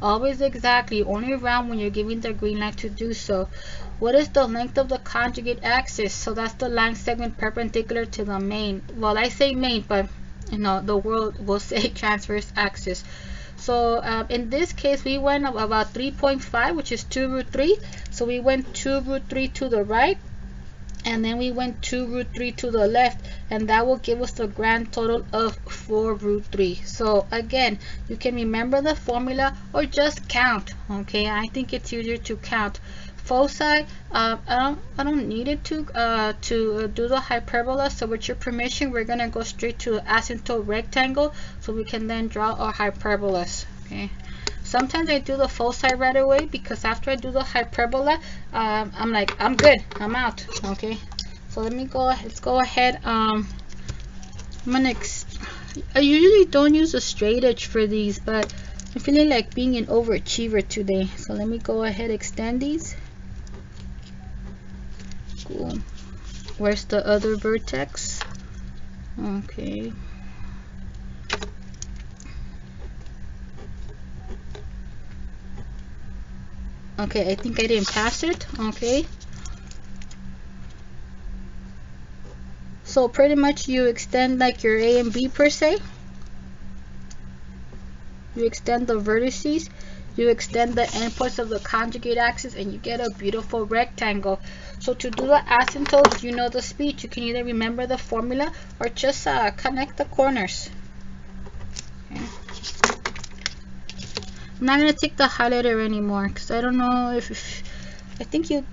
Always exactly, only round when you're giving the green light to do so. What is the length of the conjugate axis? So that's the line segment perpendicular to the main. Well, I say main, but you know, the world will say transverse axis. So in this case, we went about 3.5, which is 2 root 3. So we went 2 root 3 to the right, and then we went 2 root 3 to the left, and that will give us the grand total of 4 root 3. So again, you can remember the formula or just count. Okay, I think it's easier to count. Foci, I don't need it to do the hyperbola. So with your permission, we're gonna go straight to asymptote rectangle, so we can then draw our hyperbolas. Okay. Sometimes I do the foci right away because after I do the hyperbola, I'm like, I'm good, I'm out. Okay. So let me go. Let's go ahead. I usually don't use a straight edge for these, but I'm feeling like being an overachiever today. So let me go ahead, extend these. Cool. Where's the other vertex? Okay. Okay, I think I didn't pass it. Okay. So pretty much you extend like your A and B per se. You extend the vertices, you extend the endpoints of the conjugate axis, and you get a beautiful rectangle. So to do the asymptotes, you know the speech. You can either remember the formula or just connect the corners. Okay. I'm not gonna take the highlighter anymore because I don't know if I think you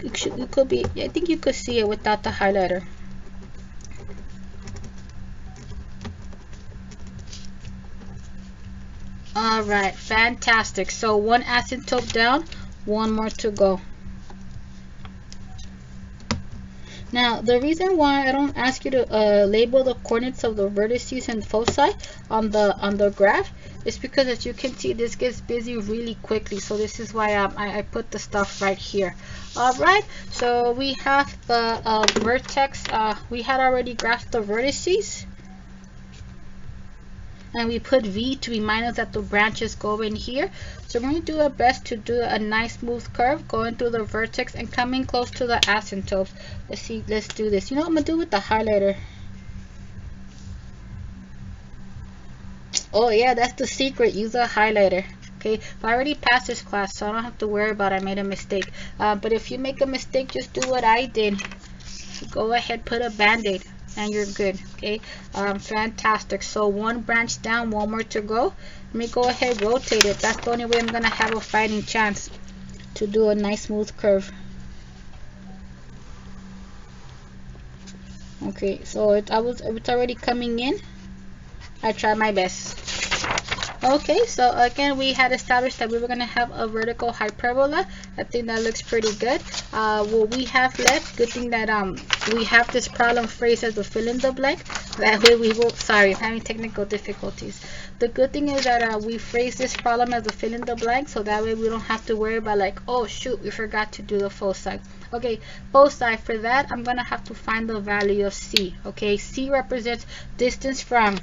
could be. I think you could see it without the highlighter. All right, fantastic. So one asymptote down, one more to go. Now, the reason why I don't ask you to label the coordinates of the vertices and foci on the graph is because, as you can see, this gets busy really quickly. So this is why I put the stuff right here. All right, so we have the vertex. We had already graphed the vertices. And we put V to remind us that the branches go in here. So we're going to do our best to do a nice smooth curve going through the vertex and coming close to the asymptotes. Let's see, let's do this. You know what I'm going to do with the highlighter? Oh yeah, that's the secret. Use a highlighter. Okay, I already passed this class, so I don't have to worry about I made a mistake. But if you make a mistake, just do what I did. Go ahead, put a band-aid. And you're good. Okay, fantastic. So one branch down, one more to go. Let me go ahead, rotate it. That's the only way I'm gonna have a fighting chance to do a nice smooth curve. Okay, so it's already coming in. I tried my best. Okay, so again, we had established that we were going to have a vertical hyperbola. I think that looks pretty good. What we have left, good thing that we have this problem phrased as a fill in the blank. That way we will, sorry, I'm having technical difficulties. The good thing is that we phrase this problem as a fill in the blank, so that way we don't have to worry about like, oh shoot, we forgot to do the foci. Okay, foci, for that, I'm going to have to find the value of C. Okay, C represents distance from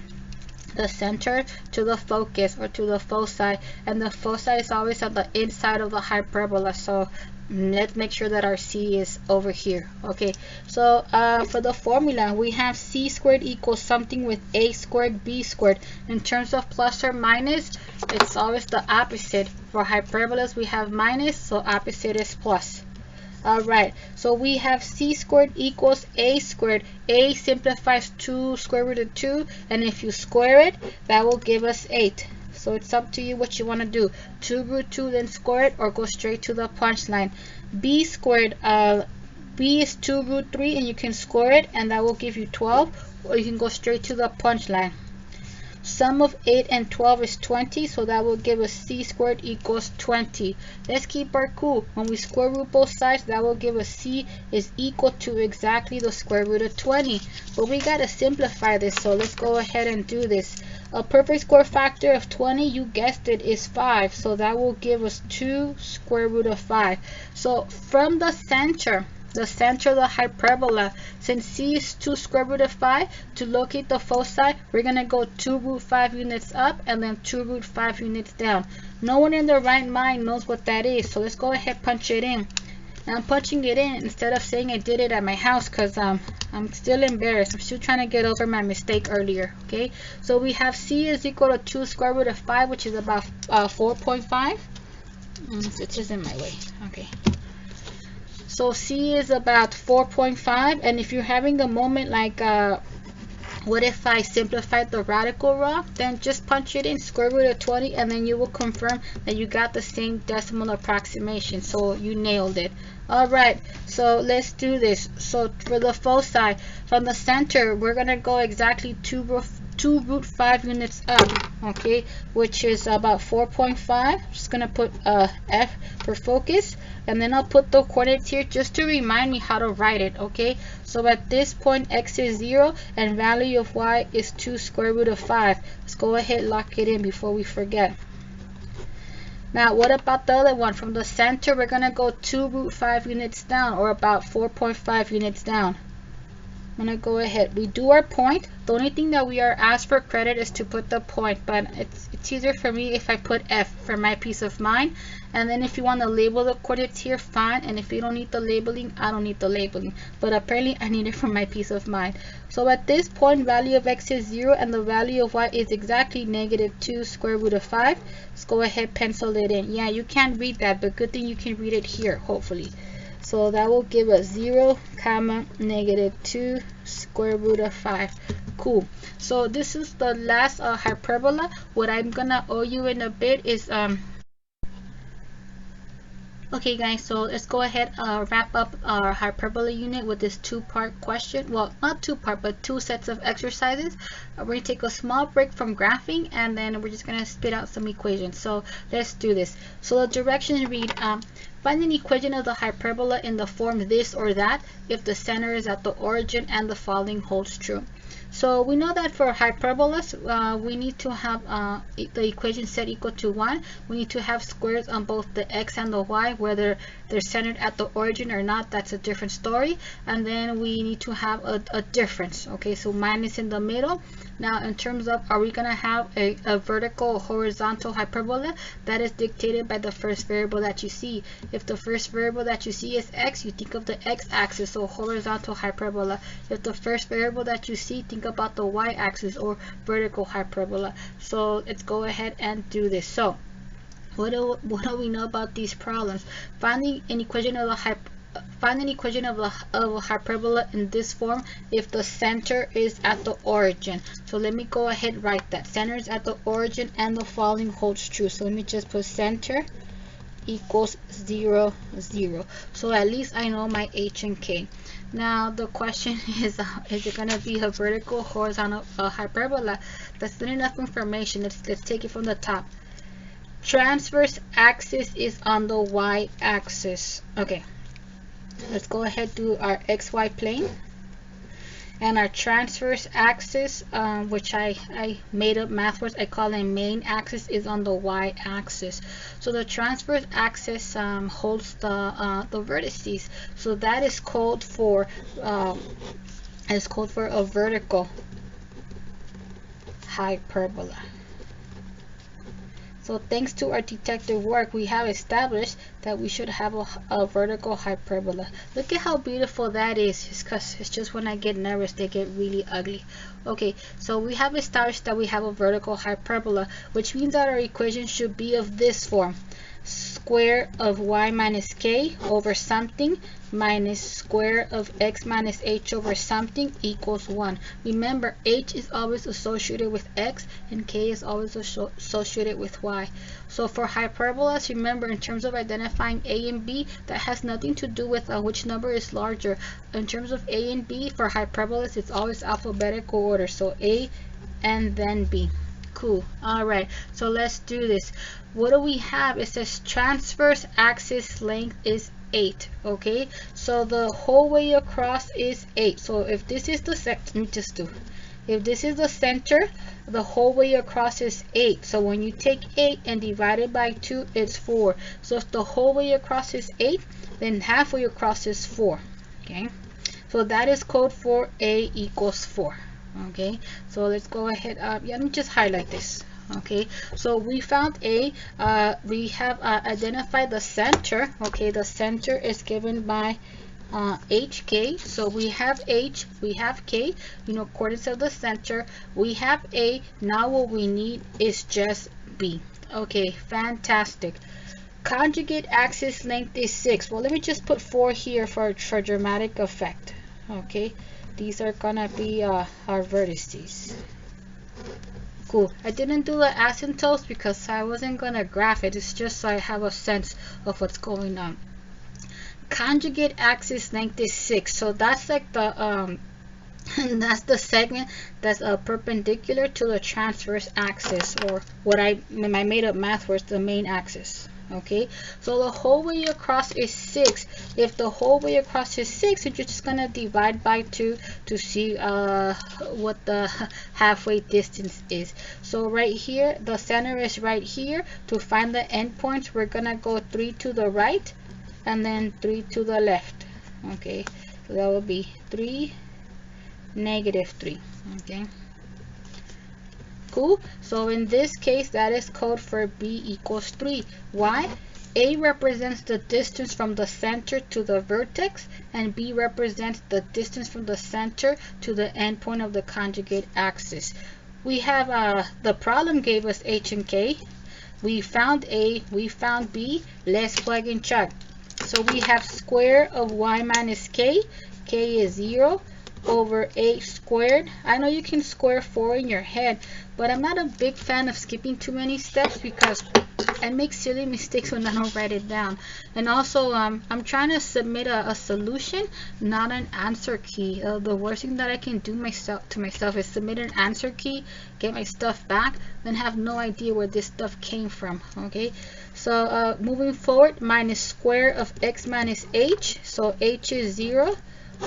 the center to the focus or to the foci, and the foci is always on the inside of the hyperbola. So let's make sure that our C is over here. Okay, so for the formula, we have C squared equals something with A squared B squared. In terms of plus or minus, it's always the opposite. For hyperbolas, we have minus, so opposite is plus. All right, so we have C squared equals A squared. A simplifies 2 square root of 2, and if you square it, that will give us 8. So it's up to you what you want to do. 2 root 2, then square it, or go straight to the punchline. B squared, B is 2 root 3, and you can square it, and that will give you 12, or you can go straight to the punchline. Sum of 8 and 12 is 20, so that will give us C squared equals 20. Let's keep our cool. When we square root both sides, that will give us C is equal to exactly the square root of 20. But we got to simplify this, so let's go ahead and do this. A perfect square factor of 20, you guessed it, is 5. So that will give us 2 square root of 5. So from the center of the hyperbola, since C is 2 square root of 5, to locate the foci, we're going to go 2 root 5 units up and then 2 root 5 units down. No one in their right mind knows what that is, so let's go ahead punch it in. And I'm punching it in instead of saying I did it at my house because I'm still embarrassed. I'm still trying to get over my mistake earlier. Okay, so we have C is equal to 2 square root of 5, which is about 4.5. It is in my way. Okay. So C is about 4.5, and if you're having a moment like, what if I simplified the radical wrong, then just punch it in square root of 20, and then you will confirm that you got the same decimal approximation. So you nailed it. All right, so let's do this. So for the foci, from the center, we're going to go exactly 2 root 5 units up, okay, which is about 4.5. Just going to put F for focus, and then I'll put the coordinates here just to remind me how to write it, okay? So at this point, X is 0, and value of Y is 2 square root of 5. Let's go ahead and lock it in before we forget. Now, what about the other one? From the center, we're going to go 2 root 5 units down, or about 4.5 units down. I'm gonna go ahead. We do our point. The only thing that we are asked for credit is to put the point, but it's easier for me if I put F for my peace of mind. And then if you want to label the coordinates here, fine. And if you don't need the labeling, I don't need the labeling. But apparently I need it for my peace of mind. So at this point, value of x is 0 and the value of y is exactly -2 square root of 5. Let's go ahead, pencil it in. Yeah, you can't read that, but good thing you can read it here, hopefully. So that will give us 0, -2 square root of 5. Cool. So this is the last hyperbola. What I'm gonna owe you in a bit is okay guys, so let's go ahead wrap up our hyperbola unit with this two-part question. Well, not two-part, but two sets of exercises. We're going to take a small break from graphing and then we're just going to spit out some equations. So let's do this. So the directions read, find an equation of the hyperbola in the form this or that if the center is at the origin and the following holds true. So we know that for hyperbolas, we need to have the equation set equal to 1. We need to have squares on both the x and the y, whether they're centered at the origin or not, that's a different story. And then we need to have a difference, okay, so minus in the middle. Now in terms of, are we going to have a vertical or horizontal hyperbola? That is dictated by the first variable that you see. If the first variable that you see is x, you think of the x-axis, so horizontal hyperbola. If the first variable that you see, think about the y-axis or vertical hyperbola. So let's go ahead and do this. So what do we know about these problems? Finding an equation of a hyperbola in this form if the center is at the origin. So let me go ahead and write that. Center is at the origin and the following holds true. So let me just put center equals 0, 0. So at least I know my h and k. Now the question is it going to be a vertical horizontal hyperbola? That's not enough information. Let's take it from the top. Transverse axis is on the y-axis. Okay, let's go ahead do our xy plane. And our transverse axis, which I made up math words, I call it main axis, is on the y-axis. So the transverse axis holds the vertices. So that is called for a vertical hyperbola. So thanks to our detective work, we have established that we should have a vertical hyperbola. Look at how beautiful that is. It's just when I get nervous, they get really ugly. Okay, so we have established that we have a vertical hyperbola, which means that our equation should be of this form. Square of y minus k over something minus square of x minus h over something equals 1. Remember, h is always associated with x and k is always associated with y. So for hyperbolas, remember, in terms of identifying a and b, that has nothing to do with which number is larger. In terms of a and b, for hyperbolas, it's always alphabetical order. So a and then b. Cool. All right, so let's do this. What do we have? It says transverse axis length is 8. Okay, so the whole way across is 8. So if this is the if this is the center, the whole way across is 8. So when you take 8 and divide it by 2, it's 4. So if the whole way across is 8, then halfway across is 4. Okay, so that is code for a equals 4. Okay, so let's go ahead. Let me just highlight this. Okay, so we found a, we have identified the center. Okay, the center is given by hk. So we have h, we have k, you know, coordinates of the center. We have a. Now what we need is just b. Okay, fantastic. Conjugate axis length is 6. Well, let me just put 4 here for dramatic effect. Okay, these are gonna be our vertices. Cool. I didn't do the asymptotes because I wasn't gonna graph it. It's just so I have a sense of what's going on. Conjugate axis length is 6. So that's like the that's the segment that's perpendicular to the transverse axis, or what I made up math words, the main axis. Okay, so the whole way across is 6. If the whole way across is 6, you're just gonna divide by 2 to see what the halfway distance is. So right here, the center is right here. To find the endpoints, we're gonna go 3 to the right and then 3 to the left. Okay, so that will be 3 -3. Okay, cool. So in this case, that is code for b equals 3. Why? A represents the distance from the center to the vertex, and B represents the distance from the center to the endpoint of the conjugate axis. We have the problem gave us h and k. We found A, we found B. Let's plug and check. So we have square of y minus k. K is 0 over h squared. I know you can square 4 in your head, but I'm not a big fan of skipping too many steps because I make silly mistakes when I don't write it down. And also I'm trying to submit a solution, not an answer key. The worst thing that I can do to myself is submit an answer key, get my stuff back, then have no idea where this stuff came from. Okay, so moving forward, minus square of x minus h. So h is 0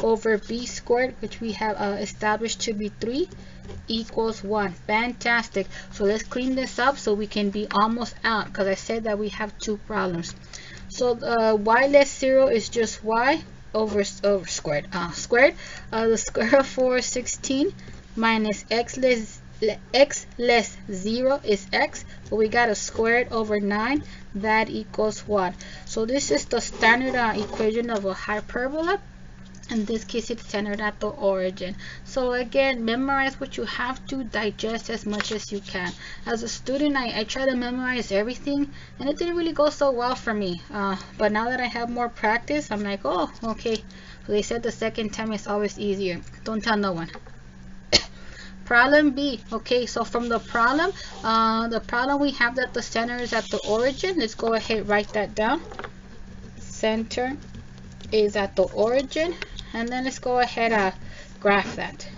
over b squared, which we have established to be 3, equals 1. Fantastic. So let's clean this up so we can be almost out, because I said that we have 2 problems. So y less 0 is just y over squared. The square of 4 is 16, minus x less 0 is x, so we got a squared over 9, that equals 1. So this is the standard equation of a hyperbola. In this case, it's centered at the origin. So again, memorize what you have to, digest as much as you can. As a student, I try to memorize everything, and it didn't really go so well for me. But now that I have more practice, I'm like, oh, okay. So they said the second time is always easier. Don't tell no one. Problem B. Okay, so from the problem we have that the center is at the origin. Let's go ahead, write that down. Center is at the origin. And then let's go ahead graph that.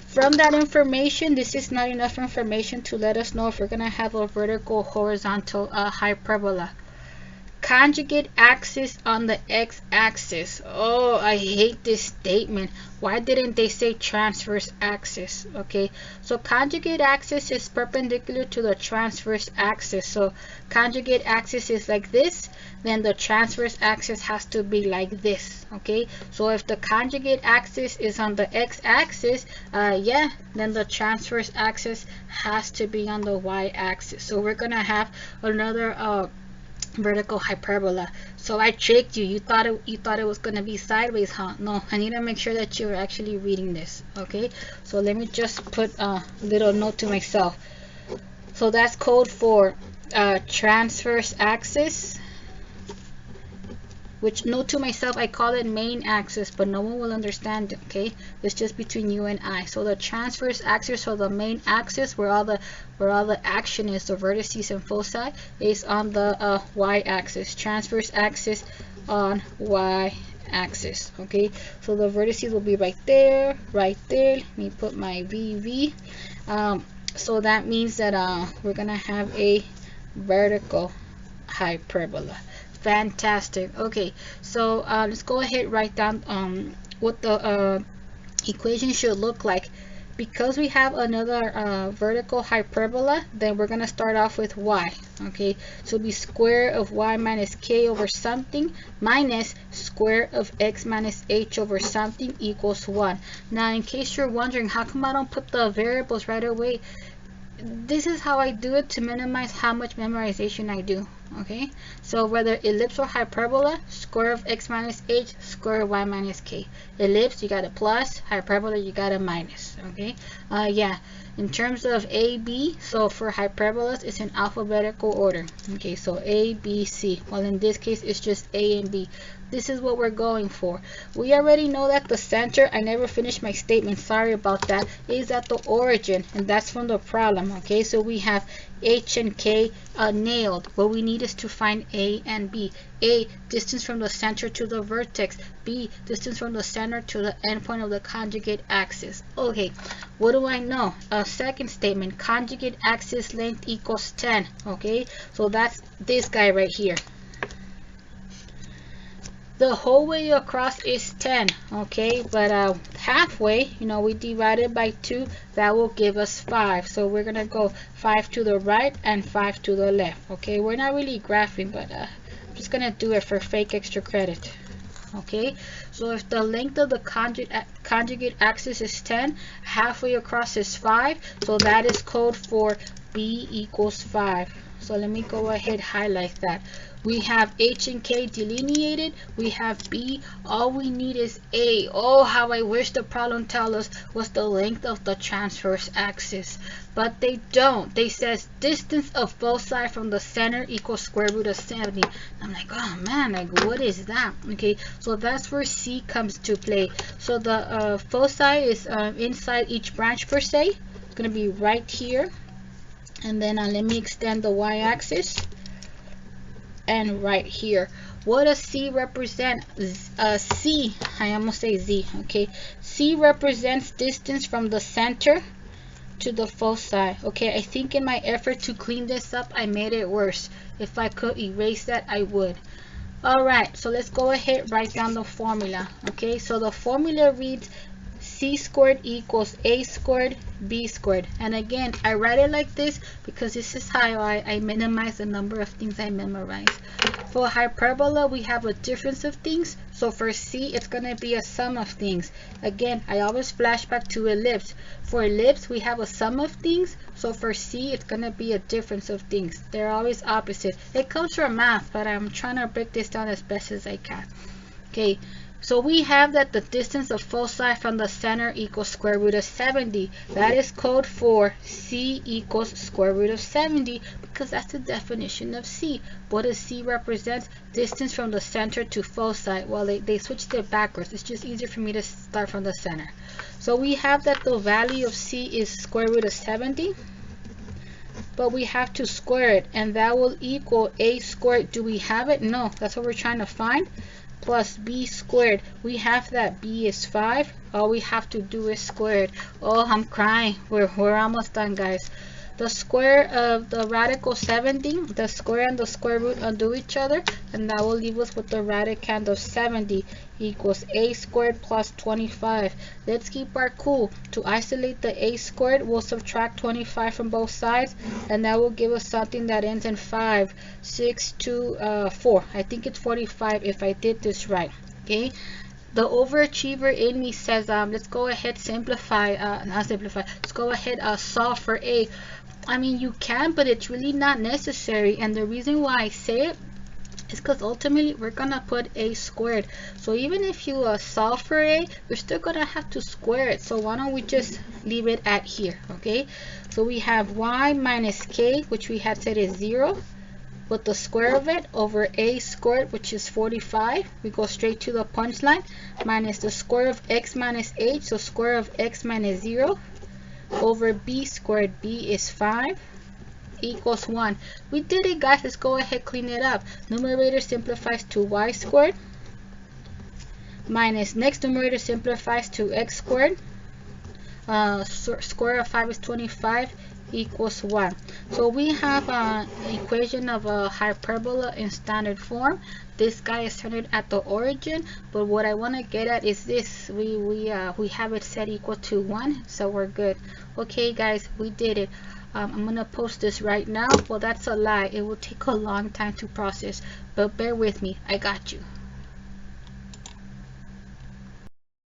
From that information, this is not enough information to let us know if we're going to have a vertical horizontal hyperbola. Conjugate axis on the x-axis. Oh, I hate this statement. Why didn't they say transverse axis? Okay, so conjugate axis is perpendicular to the transverse axis. So conjugate axis is like this, then the transverse axis has to be like this. Okay, so if the conjugate axis is on the x-axis, yeah, then the transverse axis has to be on the y-axis. So we're gonna have another vertical hyperbola. So I tricked you. You thought it was gonna be sideways, huh? No, I need to make sure that you're actually reading this. Okay, so let me just put a little note to myself. So that's code for transverse axis, which, note to myself, I call it main axis, but no one will understand it. Okay, it's just between you and I. So the transverse axis, or the main axis, where all the action is, the vertices and foci, is on the y-axis. Transverse axis on y-axis. Okay, so the vertices will be right there, right there. Let me put my VV. So that means that we're gonna have a vertical hyperbola. Fantastic. Okay, so let's go ahead, write down what the equation should look like. Because we have another vertical hyperbola, then we're gonna start off with y. Okay, so it'll be square of y minus k over something minus square of x minus h over something equals 1. Now, in case you're wondering, how come I don't put the variables right away? This is how I do it to minimize how much memorization I do. Okay, so whether ellipse or hyperbola, square of x minus h, square of y minus k. Ellipse, you got a plus. Hyperbola, you got a minus. Okay, yeah, in terms of A, B, so for hyperbolas, it's in alphabetical order. Okay, so A, B, C. Well, in this case, it's just A and B. This is what we're going for. We already know that the center, I never finished my statement, sorry about that, is at the origin, and that's from the problem. Okay, so we have H and K nailed. What we need is to find A and B. A, distance from the center to the vertex. B, distance from the center to the endpoint of the conjugate axis. Okay, what do I know? Second statement, conjugate axis length equals 10. Okay, so that's this guy right here. The whole way across is 10. Okay, but halfway, you know, we divided by 2, that will give us 5. So we're gonna go 5 to the right and 5 to the left. Okay, we're not really graphing, but I'm just gonna do it for fake extra credit. Okay, so if the length of the conjugate axis is 10, halfway across is 5, so that is code for B equals 5. So let me go ahead highlight that. We have H and K delineated. We have B. All we need is A. Oh, how I wish the problem tells us what's the length of the transverse axis. But they don't. They says distance of foci from the center equals square root of 70. I'm like, oh man, like what is that? Okay, so that's where C comes to play. So the foci is inside each branch per se. It's going to be right here. And then let me extend the y-axis. And right here, what does C represent? C, I almost say Z, okay. C represents distance from the center to the foci. Okay, I think in my effort to clean this up, I made it worse. If I could erase that, I would. All right, so let's go ahead, write down the formula. Okay, so the formula reads C squared equals A squared B squared. And again, I write it like this because this is how I minimize the number of things I memorize. For hyperbola, we have a difference of things. So for C, it's going to be a sum of things. Again, I always flash back to ellipse. For ellipse, we have a sum of things. So for C, it's going to be a difference of things. They're always opposite. It comes from math, but I'm trying to break this down as best as I can. Okay. So we have that the distance of foci from the center equals square root of 70. That is code for C equals square root of 70 because that's the definition of C. What does C represent? Distance from the center to foci. Well, they switched it backwards. It's just easier for me to start from the center. So we have that the value of C is square root of 70. But we have to square it, and that will equal A squared. Do we have it? No, that's what we're trying to find. Plus B squared. We have that B is 5. All we have to do is square it. Oh, I'm crying. We're almost done, guys. The square of the radical 70, the square and the square root undo each other, and that will leave us with the radicand of 70 equals A squared plus 25. Let's keep our cool. To isolate the A squared, we'll subtract 25 from both sides, and that will give us something that ends in 5, 6, 2, 4. I think it's 45 if I did this right. Okay. The overachiever in me says, let's go ahead let's go ahead solve for A. I mean, you can, but it's really not necessary. And the reason why I say it is because ultimately we're gonna put A squared. So even if you solve for A, you're still gonna have to square it. So why don't we just leave it at here? Okay, so we have y minus k, which we had said is 0, with the square of it over A squared, which is 45. We go straight to the punchline, minus the square of x minus h, so square of x minus 0, over B squared. B is 5, equals 1. We did it, guys. Let's go ahead, clean it up. Numerator simplifies to y squared, minus next numerator simplifies to x squared. Square of 5 is 25, equals 1. So we have an equation of a hyperbola in standard form. This guy is centered at the origin, but what I want to get at is this. We have it set equal to 1, so we're good. Okay, guys, we did it. I'm gonna post this right now. Well, that's a lie. It will take a long time to process, but bear with me. I got you.